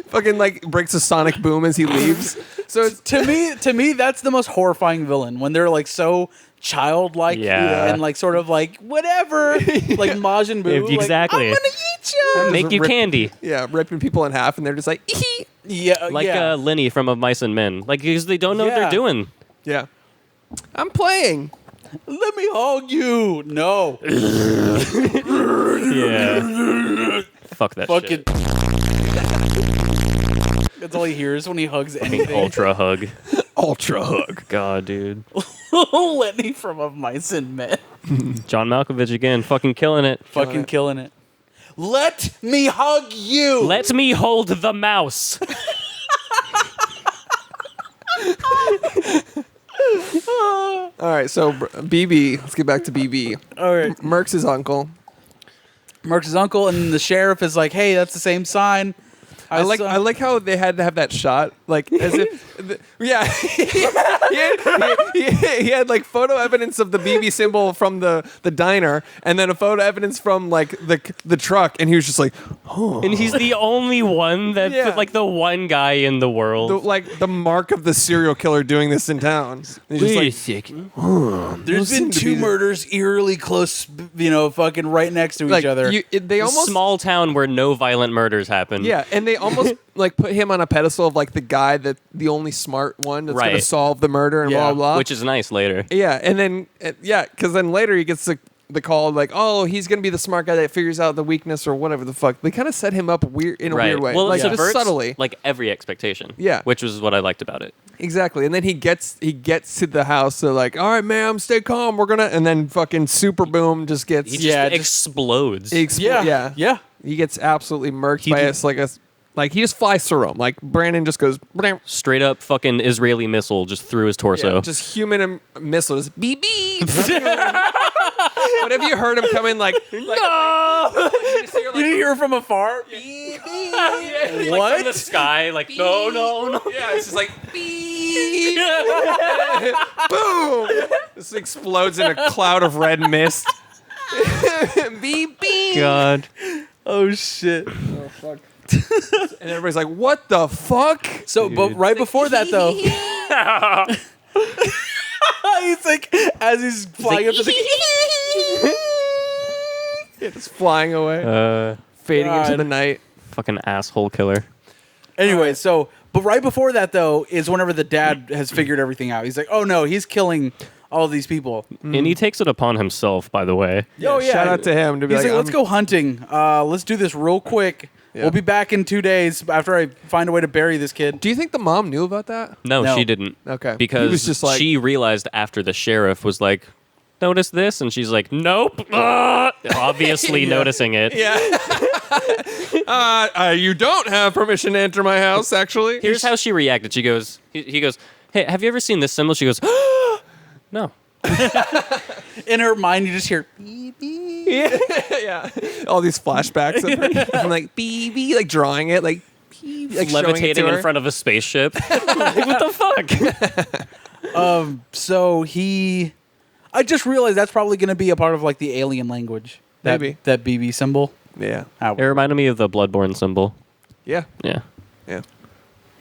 Fucking like breaks a sonic boom as he leaves. So it's to me, that's the most horrifying villain when they're like so childlike Yeah. and like sort of like whatever, like Majin Buu. Exactly. Like, I'm gonna eat you. Make you candy. yeah, ripping people in half, and they're just like, ee. Yeah, Like yeah. Lenny from Of Mice and Men. Like, because they don't know what Yeah. they're doing. Yeah, I'm playing. Let me hug you. No, Yeah. Fuck that fucking. shit. That's all he hears when he hugs Fucking anything. ultra hug. Ultra hug. God, dude. Lenny from Of Mice and Men. John Malkovich again. Fucking killing it. Fucking killing it. Let me hug you. Let me hold the mouse. All right, so BB. Let's get back to BB. All right. Merc's his uncle. Mark's uncle, and the sheriff is like, "Hey, that's the same sign." I like how they had to have that shot, like as if, yeah, he had like photo evidence of the BB symbol from the diner, and then a photo evidence from like the truck, and he was just like, oh, And he's the only one that, Yeah. like the one guy in the world. like the mark of the serial killer doing this in town. And he's just like, There's been seem to two be the- murders eerily close, fucking right next to each other. They almost Small town where no violent murders happen. Yeah, and they almost like put him on a pedestal of like the guy that the only smart one that's gonna Right. solve the murder and Yeah, blah blah. Which is nice later. yeah, and then because then later he gets the call like, oh, he's gonna be the smart guy that figures out the weakness or whatever the fuck. They kind of set him up weird in a Right. weird way, Well, like it just subverts subtly. like every expectation. Yeah. Which was what I liked about it. Exactly, and then he gets to the house. So like, all right, ma'am, stay calm. We're gonna, and then fucking super boom just gets He just Yeah, just- explodes. yeah. He gets absolutely murked by us like he just flies through him. Like Brandon just goes. Blam. Straight up fucking Israeli missile just through his torso. Yeah, just human missiles. BB. What have you heard him come in like? No. You didn't hear from afar. Like What? from the sky, like no. Yeah, it's just like beep. Boom. This explodes in a cloud of red mist. Beep beep. God. Oh shit. Oh fuck. And everybody's like, "What the fuck?" So, but right before that though, he's like, as he's flying up to the. It's flying away, fading into God. the night. Fucking asshole killer. Anyway, so but right before that though is whenever the dad has figured everything out. He's like, "Oh no, he's killing all these people." And he takes it upon himself, by the way. Oh yeah, Shout out to him to be He's like, like, "Let's go hunting. Let's do this real quick. Yeah. We'll be back in 2 days after I find a way to bury this kid." Do you think the mom knew about that? No, No. she didn't. Okay. Because He was just like- she realized after the sheriff was like, notice this? And she's like, nope. Obviously noticing it. Yeah. You don't have permission to enter my house, actually. Here's how she reacted. She goes, he goes, hey, have you ever seen this symbol? She goes, no. In her mind, you just hear. yeah. All these flashbacks of her. I'm like, BB, like drawing it, like, like showing it Levitating to her. in front of a spaceship. Like, what the fuck? So I just realized that's probably going to be a part of like the alien language. Maybe. That BB symbol. Yeah. Ah, It reminded me of the Bloodborne symbol. Yeah. Yeah. Yeah.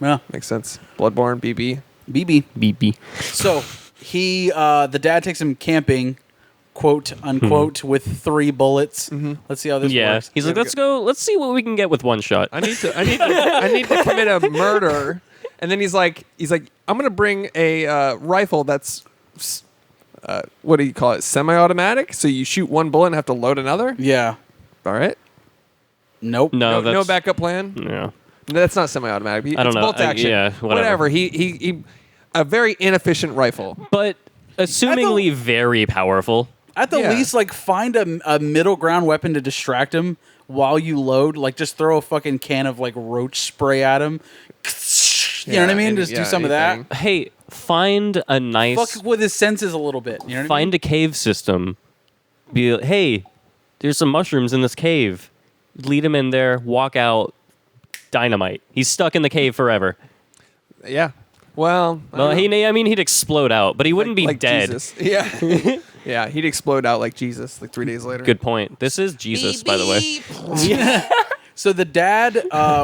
yeah. Makes sense. Bloodborne, BB. BB. BB. So the dad takes him camping, quote unquote, with 3 bullets. Let's see how this Yeah. works. He's like, let's see what we can get with one shot. I need to commit a murder. And then he's like, I'm gonna bring a rifle that's what do you call it? Semi-automatic. So you shoot one bullet and have to load another. Yeah. All right. Nope. No, No that's backup plan. Yeah. That's not semi-automatic. I don't It's know. bolt action. Yeah, whatever. He a very inefficient rifle. But assumingly very powerful. At the Yeah. least, like, find a middle ground weapon to distract him while you load. Like, just throw a fucking can of, like, roach spray at him. You know what I mean? Just do some of anything. that. Hey, find a nice... Fuck with his senses a little bit. You know what I mean? Find a cave system. Be like, hey, there's some mushrooms in this cave. Lead him in there, walk out, dynamite. He's stuck in the cave forever. Yeah. Well, Well, he'd explode out, but he wouldn't be like dead. Jesus. Yeah. Yeah, he'd explode out like Jesus like 3 days later. Good point. This is Jesus, by the way. So the dad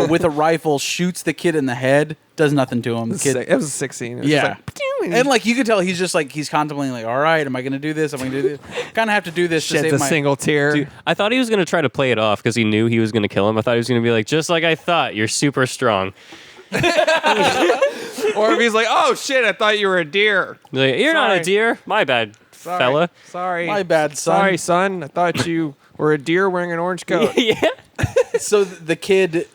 with a rifle shoots the kid in the head, does nothing to him. The kid, It was a 16. It was yeah. just like, "Pew," And like you could tell he's just like he's contemplating like, all right, am I gonna do this? Am I gonna do this? Kind of have to do this to sheds save a my single tear. Dude, I thought he was going to try to play it off because he knew he was going to kill him. I thought he was going to be like, just like I thought, you're super strong. Or if he's like, oh shit, I thought you were a deer. Like, you're not Sorry. a deer. My bad, Sorry. fella. Sorry. My bad, son. Sorry, son. I thought you were a deer wearing an orange coat. Yeah. So the kid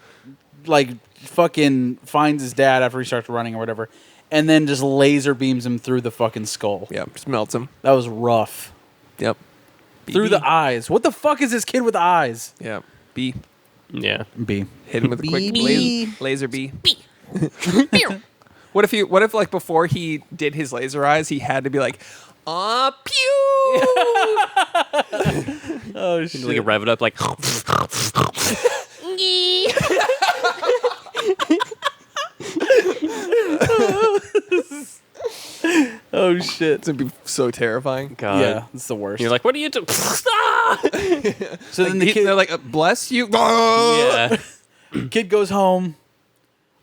like fucking finds his dad after he starts running or whatever, and then just laser beams him through the fucking skull. Yep, just melts him. That was rough. Yep. Through the eyes. What the fuck is this kid with eyes? Yep. B. Yeah. B. Hit him with a quick B. laser B. What if like before he did his laser eyes, he had to be like, pew. Oh Like rev it up like. Oh shit. It'd be so terrifying. God. Yeah, it's the worst. You're like, what are you doing? so then the kid, They're like, bless you. Yeah. kid goes home,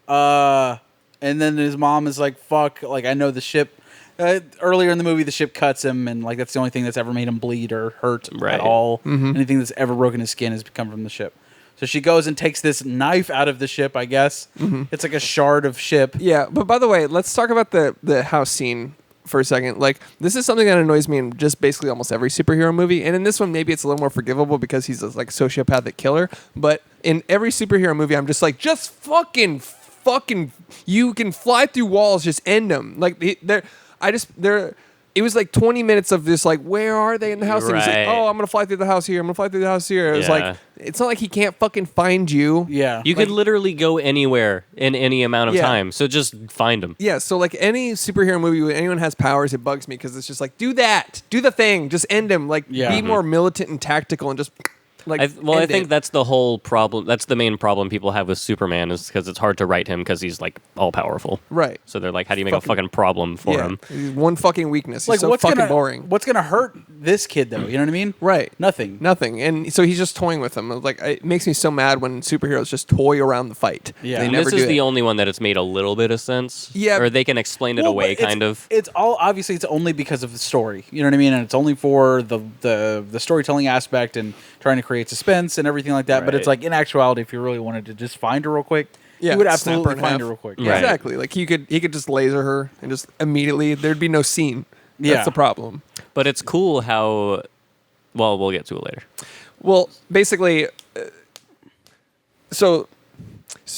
and then his mom is like, "Fuck!" Like I know the ship. Earlier in the movie, the ship cuts him, and like that's the only thing that's ever made him bleed or hurt Right. at all. Anything that's ever broken his skin has come from the ship. So she goes and takes this knife out of the ship. I guess it's like a shard of ship. Yeah, but by the way, let's talk about the house scene for a second. Like, this is something that annoys me in just basically almost every superhero movie, and in this one, maybe it's a little more forgivable because he's a like sociopathic killer. But in every superhero movie, I'm just like, just fucking, you can fly through walls, just end them. Like it was like 20 minutes of this, like, where are they in the house? And he's like, Right. oh, I'm gonna fly through the house here. I'm gonna fly through the house here. It was Yeah. like, it's not like he can't fucking find you. Yeah, You could literally go anywhere in any amount of Yeah. time. So just find him. Yeah, so like any superhero movie when anyone has powers, it bugs me because it's just like, do that, do the thing, just end him. Like, Yeah. be more militant and tactical and just like. I end think it. that's the whole problem. That's the main problem people have with Superman is because it's hard to write him because he's like all powerful. right. So they're like, how do you make a fucking problem for Yeah, him? he's one fucking weakness. He's like so what's fucking gonna boring. What's gonna hurt this kid though? You know what I mean? Right. Nothing. Nothing, and so he's just toying with him. Like, it makes me so mad when superheroes just toy around the fight. Yeah. they And never This do is it. the only one that it's made a little bit of sense. Yeah. Or they can explain it Well, away, but kind of. It's all obviously it's only because of the story. You know what I mean? And it's only for the storytelling aspect and trying to create suspense and everything like that. But it's Right. like in actuality, if you really wanted to just find her real quick, Yeah, you would snap her absolutely in find half. her real quick. Yeah, Right. exactly. Like he could just laser her and just immediately there'd be no scene. Yeah. That's the problem. But it's cool how. Well, we'll get to it later. Well, basically, so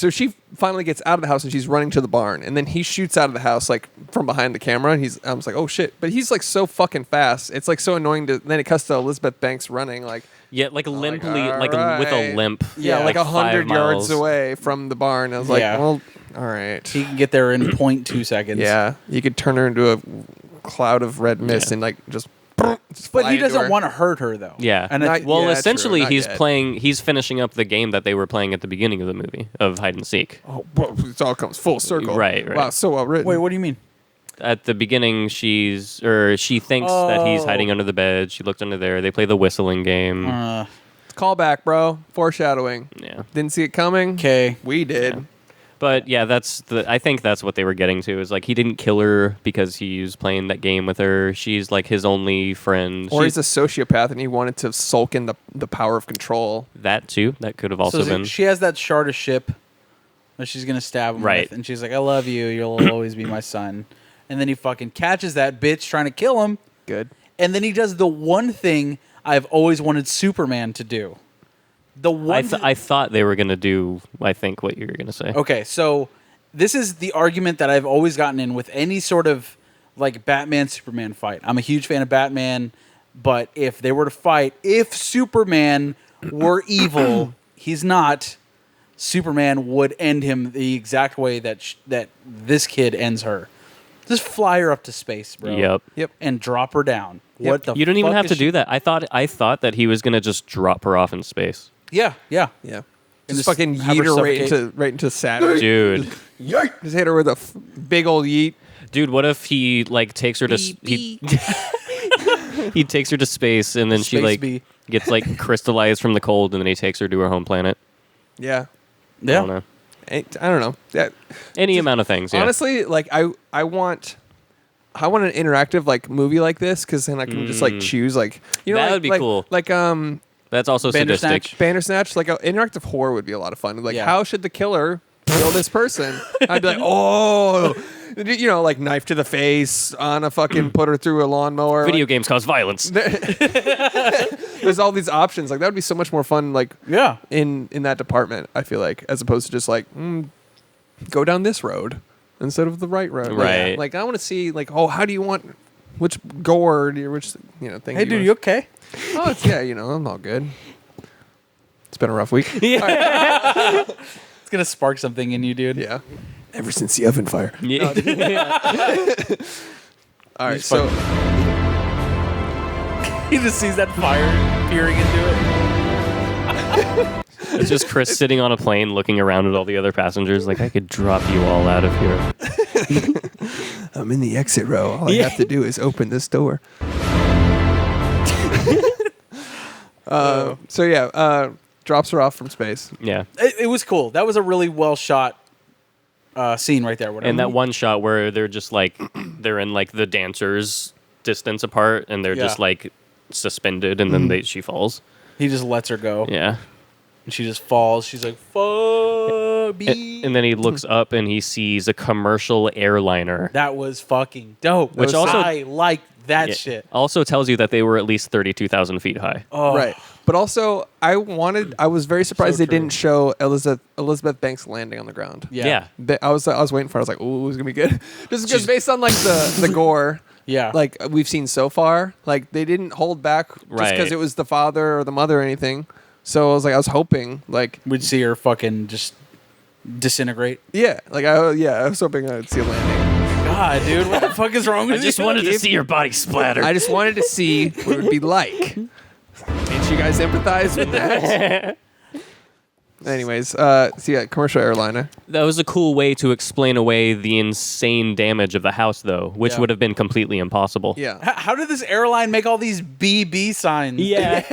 she finally gets out of the house and she's running to the barn, and then he shoots out of the house like from behind the camera, and I was like, oh shit! But he's like so fucking fast. It's like so annoying. Then it cuts to Elizabeth Banks running like Yeah, like limply, all like with a right. limp. yeah, like 100 5 yards miles. away from the barn. I was like, Yeah. well, all right. He can get there in 0.2 seconds. Yeah, you could turn her into a cloud of red mist Yeah. and like just. But fly he into doesn't her. want to hurt her though. Yeah. And Not- Well, Yeah, essentially, true, not he's yet. he's finishing up the game that they were playing at the beginning of the movie of hide and seek. Oh, whoa, it all comes full circle. Right. Wow, so well written. Wait, what do you mean? At the beginning, she thinks that he's Oh. hiding under the bed. She looked under there. They play the whistling game. Callback, bro. Foreshadowing. Yeah. Didn't see it coming. Okay. We did. Yeah. But yeah, I think that's what they were getting to is like he didn't kill her because he was playing that game with her. She's like his only friend. Or She's- he's a sociopath and he wanted to sulk in the power of control. that too. That could have also So been. she has that shard of ship that she's gonna stab him Right. with, and she's like, "I love you. You'll always be my son." And then he fucking catches that bitch trying to kill him, Good. and then he does the one thing I've always wanted Superman to do. The one I thought they were gonna do. I think what you were gonna say. Okay, so this is the argument that I've always gotten in with any sort of like Batman Superman fight. I'm a huge fan of Batman, but if they were to fight, if Superman were evil, he's not. Superman would end him the exact way that that this kid ends her. Just fly her up to space, bro. Yep. And drop her down. What the? You don't even fuck have is to she- do that. I thought that he was gonna just drop her off in space. Yeah, yeah. Yeah. And Just fucking have her yeet her right suffocate. into Saturn. Dude. Just hit her with a big old yeet. Dude, what if he like takes her to he takes her to space and then she Space like bee. gets like crystallized from the cold and then he takes her to her home planet. Yeah. I don't know. I don't know. Yeah. Any amount of things. Yeah. Honestly, like I want an interactive like movie like this because then I can just like choose like That like, would be cool. Like That's also sadistic. Bandersnatch. Bandersnatch, like an interactive horror would be a lot of fun. Like Yeah. how should the killer kill this person? I'd be like, oh, like knife to the face on a fucking put her through a lawnmower. Video Like, games cause violence. there's all these options. Like that would be so much more fun. Like Yeah. in that department, I feel like as opposed to just like go down this road instead of the right road. Right. Like I want to see like how do you want which gore or which thing. Hey, dude, you okay? Oh, it's I'm all good. It's been a rough week. It's gonna spark something in you, dude. Yeah. Ever since the oven fire. Yeah. All right, Just so He just sees that fire peering into it. It's just Chris sitting on a plane looking around at all the other passengers like I could drop you all out of here. I'm in the exit row. All I have to do is open this door. Drops her off from space. Yeah. It was cool. That was a really well shot scene right there. Whatever. And that one shot where they're just like they're in like the dancers distance apart and they're just Yeah. like suspended and then she falls. he just lets her go. Yeah. And she just falls. She's like, "Fuck me." And then he looks up and he sees a commercial airliner. That was fucking dope. Which also- I like that Yeah. shit. Also tells you that they were at least 32,000 feet high. Oh, Right. But also, I was very surprised So they true. didn't show Elizabeth Banks landing on the ground. Yeah. I was waiting for it. I was like, ooh, it's going to be good. Just because based on like the gore. Yeah. Like we've seen so far, like they didn't hold back just because Right. it was the father or the mother or anything. So I was hoping like, We'd see her fucking just disintegrate. yeah, like I was hoping I'd see a landing. God, dude, what the fuck is wrong with I just you? wanted to see your body splatter. I just wanted to see what it would be like. Can't you guys empathize with that? Anyways, commercial airliner. That was a cool way to explain away the insane damage of the house, though, which Yeah. would have been completely impossible. Yeah. How did this airline make all these BB signs? Yeah.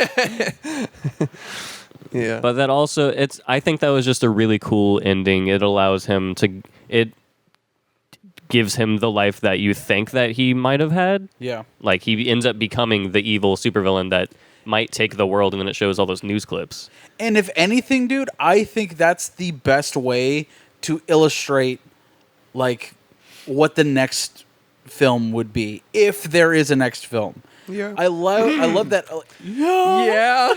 Yeah. But that also, I think that was just a really cool ending. It allows him it gives him the life that you think that he might have had. Yeah. Like, he ends up becoming the evil supervillain that might take the world, and then it shows all those news clips. And if anything, dude, I think that's the best way to illustrate like what the next film would be if there is a next film. Yeah. I love that. Yeah. Yeah.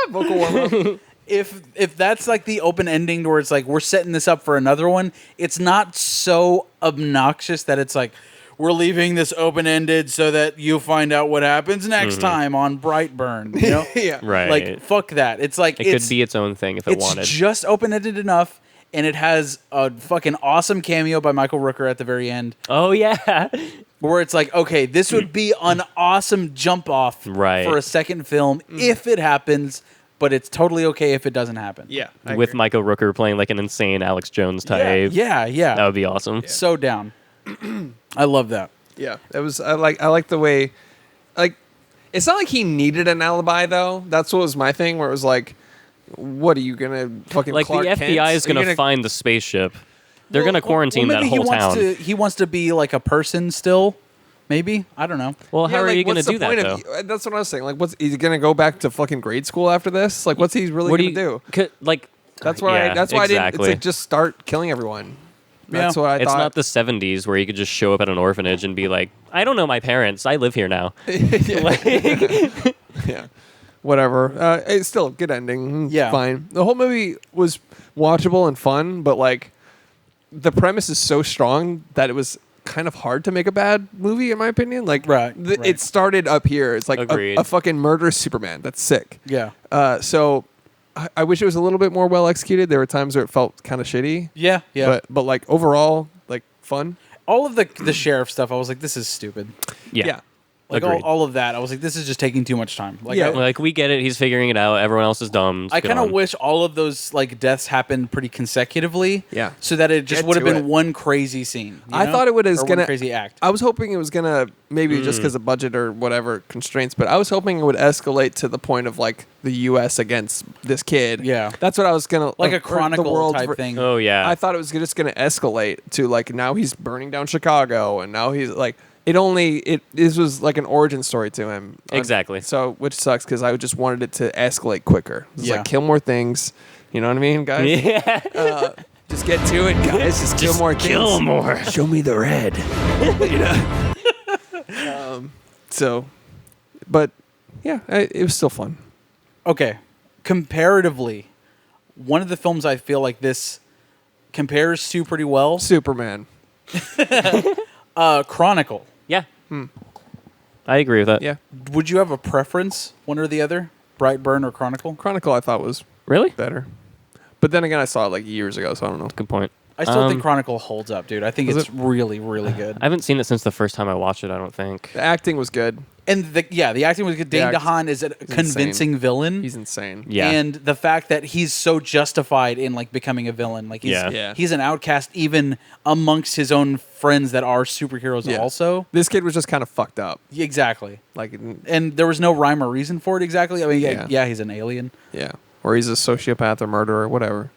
Vocal warm up. If that's like the open ending where it's like we're setting this up for another one, it's not so obnoxious that it's like we're leaving this open ended so that you find out what happens next time on Brightburn. You know? Yeah. Right. Like fuck that. It's like It could be its own thing if it it's wanted. just open ended enough, and it has a fucking awesome cameo by Michael Rooker at the very end, Oh, yeah. where it's like, okay, this would be an awesome jump off Right. for a second film if it happens, but it's totally okay if it doesn't happen. Yeah. I With agree. Michael Rooker playing like an insane Alex Jones type. Yeah, yeah. That would be awesome. So down. I love that. Yeah. It was. I like the way. Like, it's not like he needed an alibi though. That's what was my thing. Where it was like, what are you gonna fucking Like, Clark the Kent? FBI is Are you going to find the spaceship. They're going to quarantine Well, that maybe whole town. He wants to be like a person still. Maybe, I don't know. Well, Yeah, how are like, you going to what's the do that, point though? That's what I was saying. Like, is he gonna go back to fucking grade school after this? Like, what's he really What gonna do do? you... Like, That's why. yeah, That's why I didn't. exactly. It's like just start killing everyone. That's Yeah. what I It's thought. not the 70s where you could just show up at an orphanage and be like, I don't know my parents. I live here now. yeah. whatever. It's still a good ending. Yeah. Fine. The whole movie was watchable and fun, but like the premise is so strong that it was kind of hard to make a bad movie, in my opinion. Like, Right. It started up here. It's like Agreed. a fucking murderous Superman. That's sick. Yeah. So I wish it was a little bit more well executed. There were times where it felt kind of shitty. Yeah. Yeah. But like overall, like fun. all of the sheriff stuff, I was like, this is stupid. Yeah. Like Agreed. all of that, I was like, this is just taking too much time. Like, Yeah. Like, we get it. He's figuring it out. Everyone else is dumb. Just I get kind of on. wish all of those like deaths happened pretty consecutively. Yeah. So that it just Get would have to been it. one crazy scene. You I know? thought it was Or gonna one crazy act. I was hoping it was gonna maybe just because of budget or whatever constraints, but I was hoping it would escalate to the point of like the U.S. against this kid. Yeah. That's what I was gonna Like a or the Chronicle world's type thing. Oh, yeah. I thought it was just gonna escalate to like now he's burning down Chicago and now he's like this was like an origin story to him. Exactly. So which sucks because I just wanted it to escalate quicker. It's Yeah. like kill more things. You know what I mean, guys? yeah. Just get to it, guys. Just kill more things. Kill more. Show me the red. You know? So, but yeah, it was still fun. Okay. Comparatively, one of the films I feel like this compares to pretty well, Superman. Chronicle. Yeah. I agree with that. Yeah. Would you have a preference, one or the other? Brightburn or Chronicle? Chronicle I thought was Really? better. But then again, I saw it like years ago, so I don't know. Good point. I still think Chronicle holds up, dude. I think Does it's really, really good. I haven't seen it since the first time I watched it, I don't think. The acting was good. And the acting was good. Dane Yeah, DeHaan is a convincing insane. villain. He's insane. Yeah. And the fact that he's so justified in like becoming a villain, like he's Yeah. Yeah. he's an outcast even amongst his own friends that are superheroes. Yeah. Also, This kid was just kind of fucked up. exactly. Like, And there was no rhyme or reason for it exactly. I mean, Yeah. yeah, he's an alien, yeah. Or he's a sociopath or murderer, whatever.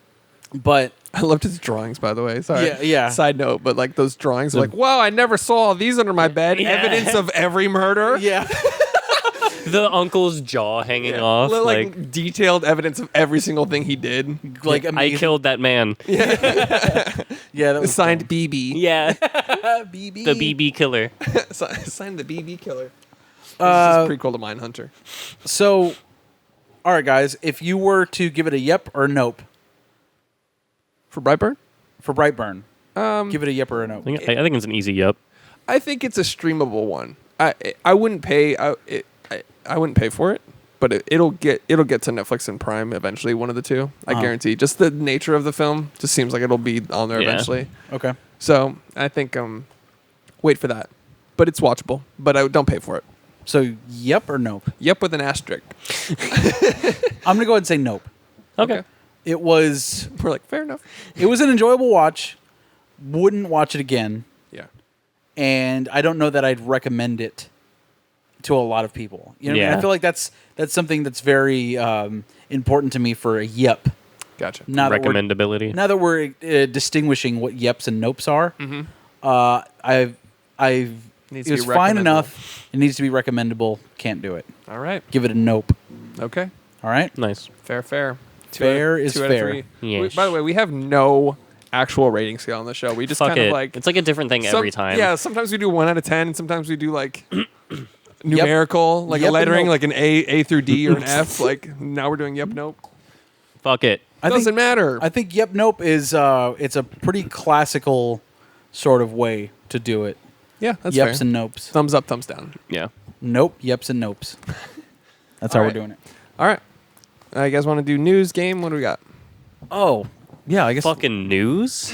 but I loved his drawings, by the way. Sorry. Yeah. Side note, but like those drawings are like, wow, I never saw these under my bed. Yeah. Evidence of every murder. yeah, The uncle's jaw hanging off. Like detailed evidence of every single thing he did. like I amazing. killed that man. Yeah, that was Signed BB. Yeah. BB. The BB killer. Signed the BB killer. This Uh, is prequel to Mindhunter. So, all right, guys, if you were to give it a yep or a nope For Brightburn? for Brightburn, give it a yep or a nope. I think it's an easy yup. I think it's a streamable one. I wouldn't pay I wouldn't pay for it, but it'll get to Netflix and Prime eventually, one of the two. I guarantee. Just the nature of the film just seems like it'll be on there Yeah. eventually. Okay. So I think wait for that. But it's watchable. But I don't pay for it. So, yep or nope? Yep, with an asterisk. I'm gonna go ahead and say nope. Okay. It was We're like, fair enough. an enjoyable watch. Wouldn't watch it again, Yeah. and I don't know that I'd recommend it to a lot of people. You know, what I mean? Yeah. I feel like that's something that's very important to me for a yep. Gotcha. Now that we're, Recommendability. now that we're distinguishing what yeps and nopes are, Needs it to was be fine recommendable. enough. It needs to be recommendable. Can't do it. All right. Give it a nope. Okay. All right. Nice. Fair. Fair is two out of fair. three. Yes. By the way, we have no actual rating scale on the show. We just Fuck kind of it. like It's like a different thing every time. Yeah, sometimes we do 1 out of 10, and sometimes we do like numerical, like Yep a and lettering, nope. like an A through D or an F. Like now we're doing yep, nope. Fuck it. Doesn't matter. I think yep nope is it's a pretty classical sort of way to do it. Yeah, that's Yeps fair. and nopes. Thumbs up, thumbs down. Yeah. Nope, yeps and nopes. That's how All we're right. doing it. All right. You guys want to do news game? What do we got? Oh, yeah, I guess. Fucking news?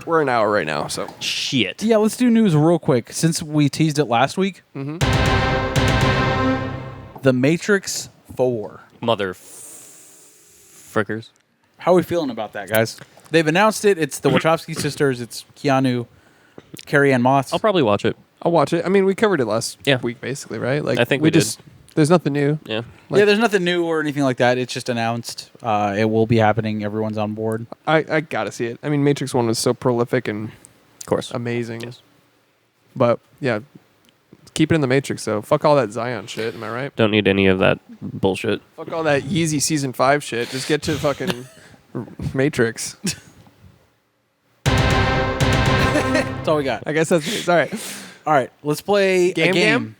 We're an hour right now, so Shit. Yeah, let's do news real quick since we teased it last week. The Matrix 4. Mother frickers. How are we feeling about that, guys? They've announced it. It's the Wachowski sisters. It's Keanu, Carrie Ann Moss. I'll probably watch it. I'll watch it. I mean, we covered it last Yeah. week, basically, right? Like I think we did. just there's nothing new. Yeah. Yeah, there's nothing new or anything like that. It's just announced. It will be happening. Everyone's on board. I gotta see it. I mean, Matrix 1 was so prolific and Of course. amazing. Yes. But yeah, keep it in the Matrix. So fuck all that Zion shit. Am I right? Don't need any of that bullshit. Fuck all that Yeezy season 5 shit. Just get to fucking Matrix. That's all we got. I guess that's it. All right. All right, let's play a game.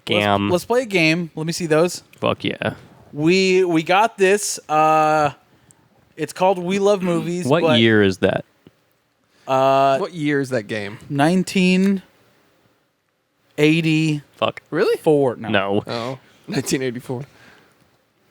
Gam. Let's play a game. Let me see those. Fuck yeah. We got this. It's called We Love Movies. What but year is that? What year is that game? 1984. Fuck. Really? No. Oh, 1984.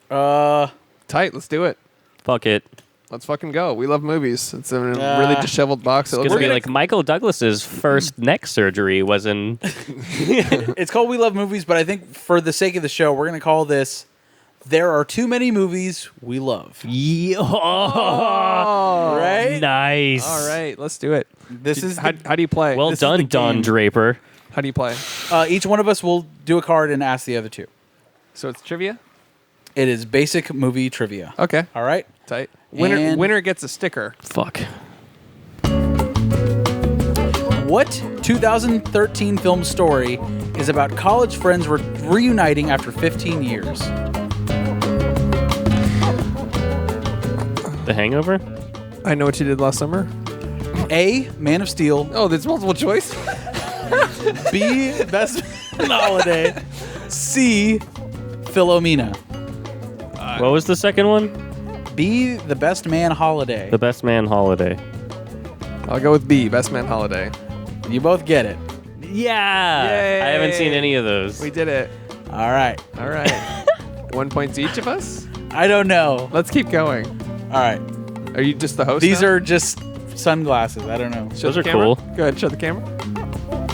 Uh, Tight. Let's do it. Fuck it. Let's fucking go. We love movies. It's a really disheveled box. It It's looks gonna be like like Michael Douglas's first neck surgery was in. it's called We Love Movies, but I think for the sake of the show, we're gonna call this There Are Too Many Movies We Love. Right? Nice. all right. Let's do it. This is How do you play? Well This is the done, Don game. Draper. how do you play? each one of us will do a card and ask the other two. So it's trivia. It is basic movie trivia. Okay. All right. Tight. And- Winner gets a sticker. Fuck. What 2013 film story is about college friends reuniting after 15 years? The Hangover? I know what you did last summer. A. Man of Steel. Oh, there's multiple choice. B. Best Man Holiday. C. Philomena. What was the second one? B. The Best Man Holiday. The Best Man Holiday. I'll go with B. Best Man Holiday. You both get it. Yeah. Yay. I haven't seen any of those. We did it. All right. All right. 1 point to each of us. I don't know. Let's keep going. All right. Are you just the host? These now? are just sunglasses. I don't know. Show Those the are camera. cool. Go ahead, show the camera.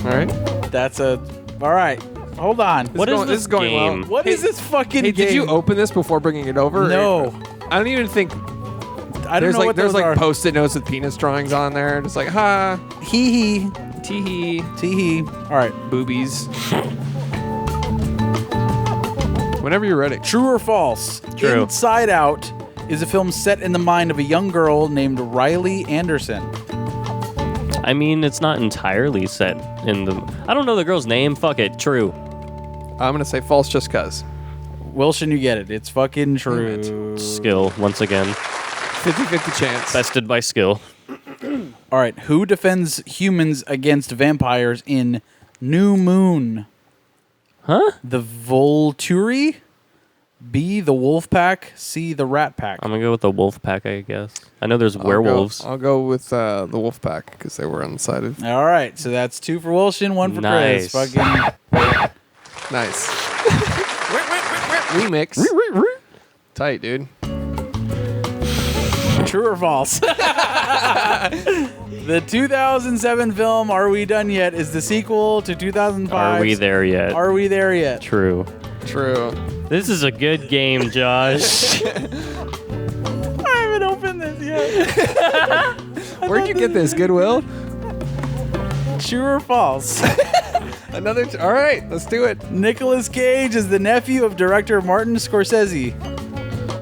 All right. That's a. All right. Hold on. What is going- this this is going game? well. What is this fucking Hey, game? did you open this before bringing it over? No. I don't even think I don't there's know like what there's those like are. post-it notes with penis drawings on there. Just like ha, Hee hee. tee hee, Tee hee. All right. boobies. Whenever you're ready. True or false? True. Inside Out is a film set in the mind of a young girl named Riley Anderson. I mean, it's not entirely set in the. I don't know the girl's name. Fuck it. True. I'm gonna say false just cause. Wilson, you get it. It's fucking true. Skill once again. 50-50 chance. Bested by skill. All right. Who defends humans against vampires in New Moon? Huh? The Volturi? B. The Wolf Pack? C. The Rat Pack? I'm gonna go with the wolf pack, I guess. I know there's I'll werewolves. I'll go with the wolf pack because they were on the side of. All right. So that's 2 for Wilson, 1 for Nice. Chris. Fucking. Nice. Remix. Tight, dude. True or false? The 2007 film Are We Done Yet is the sequel to 2005. Are we there yet? Are We There Yet? True. True. This is a good game, Josh. I haven't opened this yet. Where'd you get this? Goodwill? True or false? Another. All right, let's do it. Nicolas Cage is the nephew of director Martin Scorsese.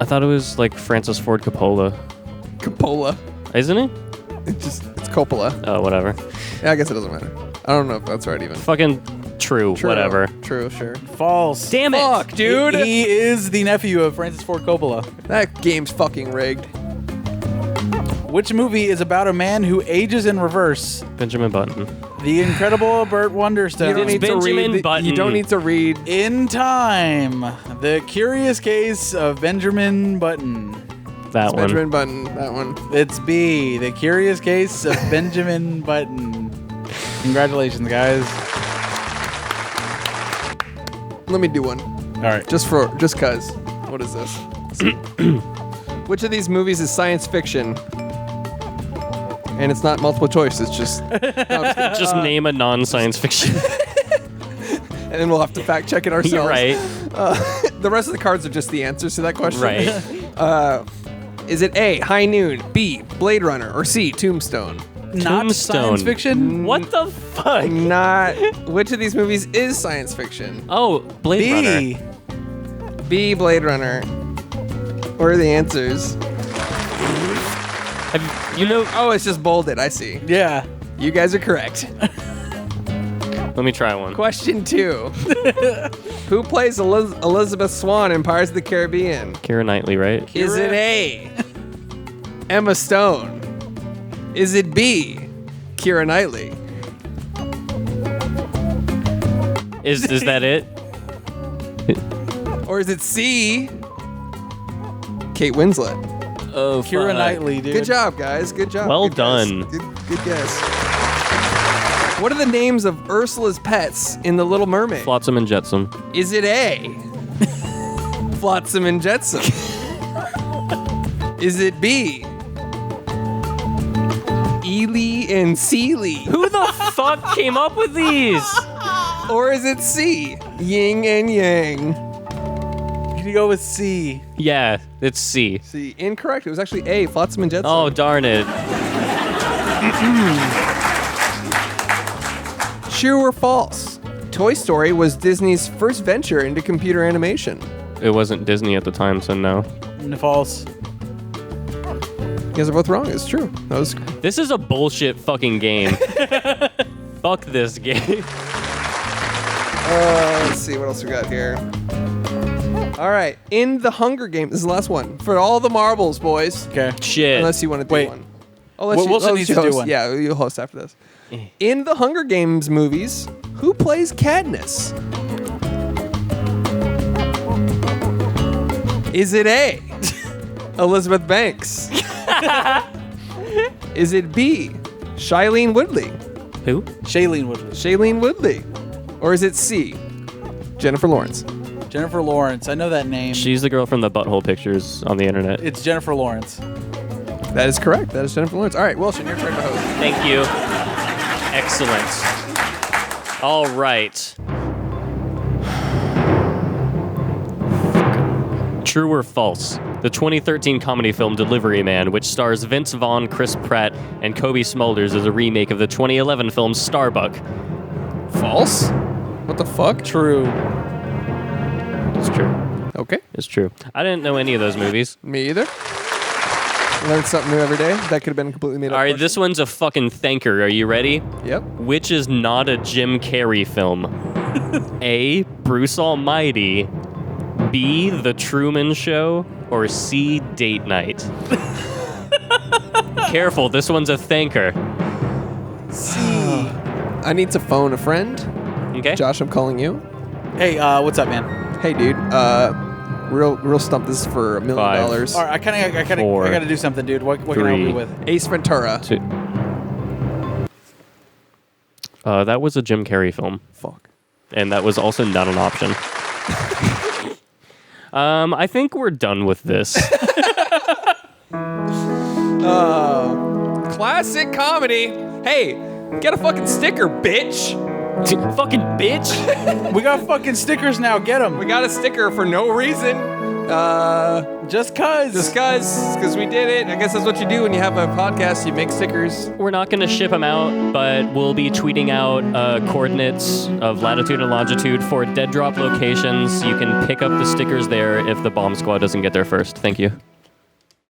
I thought it was like Francis Ford Coppola. Coppola. Isn't it? It's Coppola. Oh, whatever. Yeah, I guess it doesn't matter. I don't know if that's right even. Fucking true. Whatever. True, sure. False. Damn it. Fuck, dude. He is the nephew of Francis Ford Coppola. That game's fucking rigged. Which movie is about a man who ages in reverse? Benjamin Button. The Incredible Burt Wonderstone. You don't need to Benjamin read. Button. You don't need to read. In Time. The Curious Case of Benjamin Button. That one. Benjamin Button. That one. It's B. The Curious Case of Benjamin Button. Congratulations, guys. Let me do one. All right. Just cause. What is this? Which of these movies is science fiction? And it's not multiple choice. It's just. No, I'm just kidding. Just name a non-science fiction. And then we'll have to fact check it ourselves. You're right. The rest of the cards are just the answers to that question. Right. Is it A, High Noon, B, Blade Runner, or C, Tombstone? Not Tombstone. science fiction. What the fuck? Not. Which of these movies is science fiction? Oh, Blade Runner. B. B, Blade Runner. What are the answers? You know, Oh, it's just bolded. I see. Yeah. You guys are correct. let me try one. Question 2. Who plays Elizabeth Swann in Pirates of the Caribbean? Keira Knightley, right? Is it A, Emma Stone? Is it B, Keira Knightley? Is that it? Or is it C, Kate Winslet. Oh, Keira fuck. Knightley, dude. Good job, guys. Good job. Well Good guess. done. Good guess. What are the names of Ursula's pets in The Little Mermaid? Flotsam and Jetsam. Is it A, Flotsam and Jetsam? Is it B, Ely and Seely? Who the fuck came up with these? Or is it C, Yin and Yang? Can you go with C? Yeah, it's C. C, incorrect. It was actually A, Flotsam and Jetsam. Oh, darn it. True or false? Toy Story was Disney's first venture into computer animation. It wasn't Disney at the time, so no. False. You guys are both wrong. It's true. That was This is a bullshit fucking game. Fuck this game. Let's see what else we got here. All right, in the Hunger Games, this is the last one for all the marbles, boys. Okay. Shit. Unless you want to do Wait. one. I'll let Wilson I'll let needs you to do host. one. Yeah, you'll host after this. In the Hunger Games movies, who plays Katniss? Is it A, Elizabeth Banks? Is it B, Shailene Woodley? Who? Shailene Woodley. Shailene Woodley? Or is it C, Jennifer Lawrence? Jennifer Lawrence. I know that name. She's the girl from the butthole pictures on the internet. It's Jennifer Lawrence. That is correct. That is Jennifer Lawrence. All right, Wilson, your turn to host. Thank you. Excellent. All right. True or false? The 2013 comedy film Delivery Man, which stars Vince Vaughn, Chris Pratt, and Kobe Smulders, is a remake of the 2011 film Starbuck. False? What the fuck? True. It's true. Okay. It's true. I didn't know any of those movies. Me either. Learn something new every day. That could have been completely made up. All right, question. this one's a fucking thanker. Are you ready? Yep. Which is not a Jim Carrey film? A. Bruce Almighty. B. The Truman Show. Or C. Date Night. Careful, this one's a thanker. C. I need to phone a friend. Okay? Josh, I'm calling you. Hey, what's up, man? Hey, dude. Real stump. This is for $1 million. Five. All right, I Four. gotta do something, dude. What can I help Three. you with? Ace Ventura. Two. That was a Jim Carrey film. Fuck. And that was also not an option. I think we're done with this. Classic comedy. Hey, get a fucking sticker, bitch. Fucking bitch. We got fucking stickers now. Get them. We got a sticker for no reason. Just cause. Because we did it. I guess that's what you do when you have a podcast. You make stickers. We're not going to ship them out, but we'll be tweeting out coordinates of latitude and longitude for dead drop locations. You can pick up the stickers there if the bomb squad doesn't get there first. Thank you.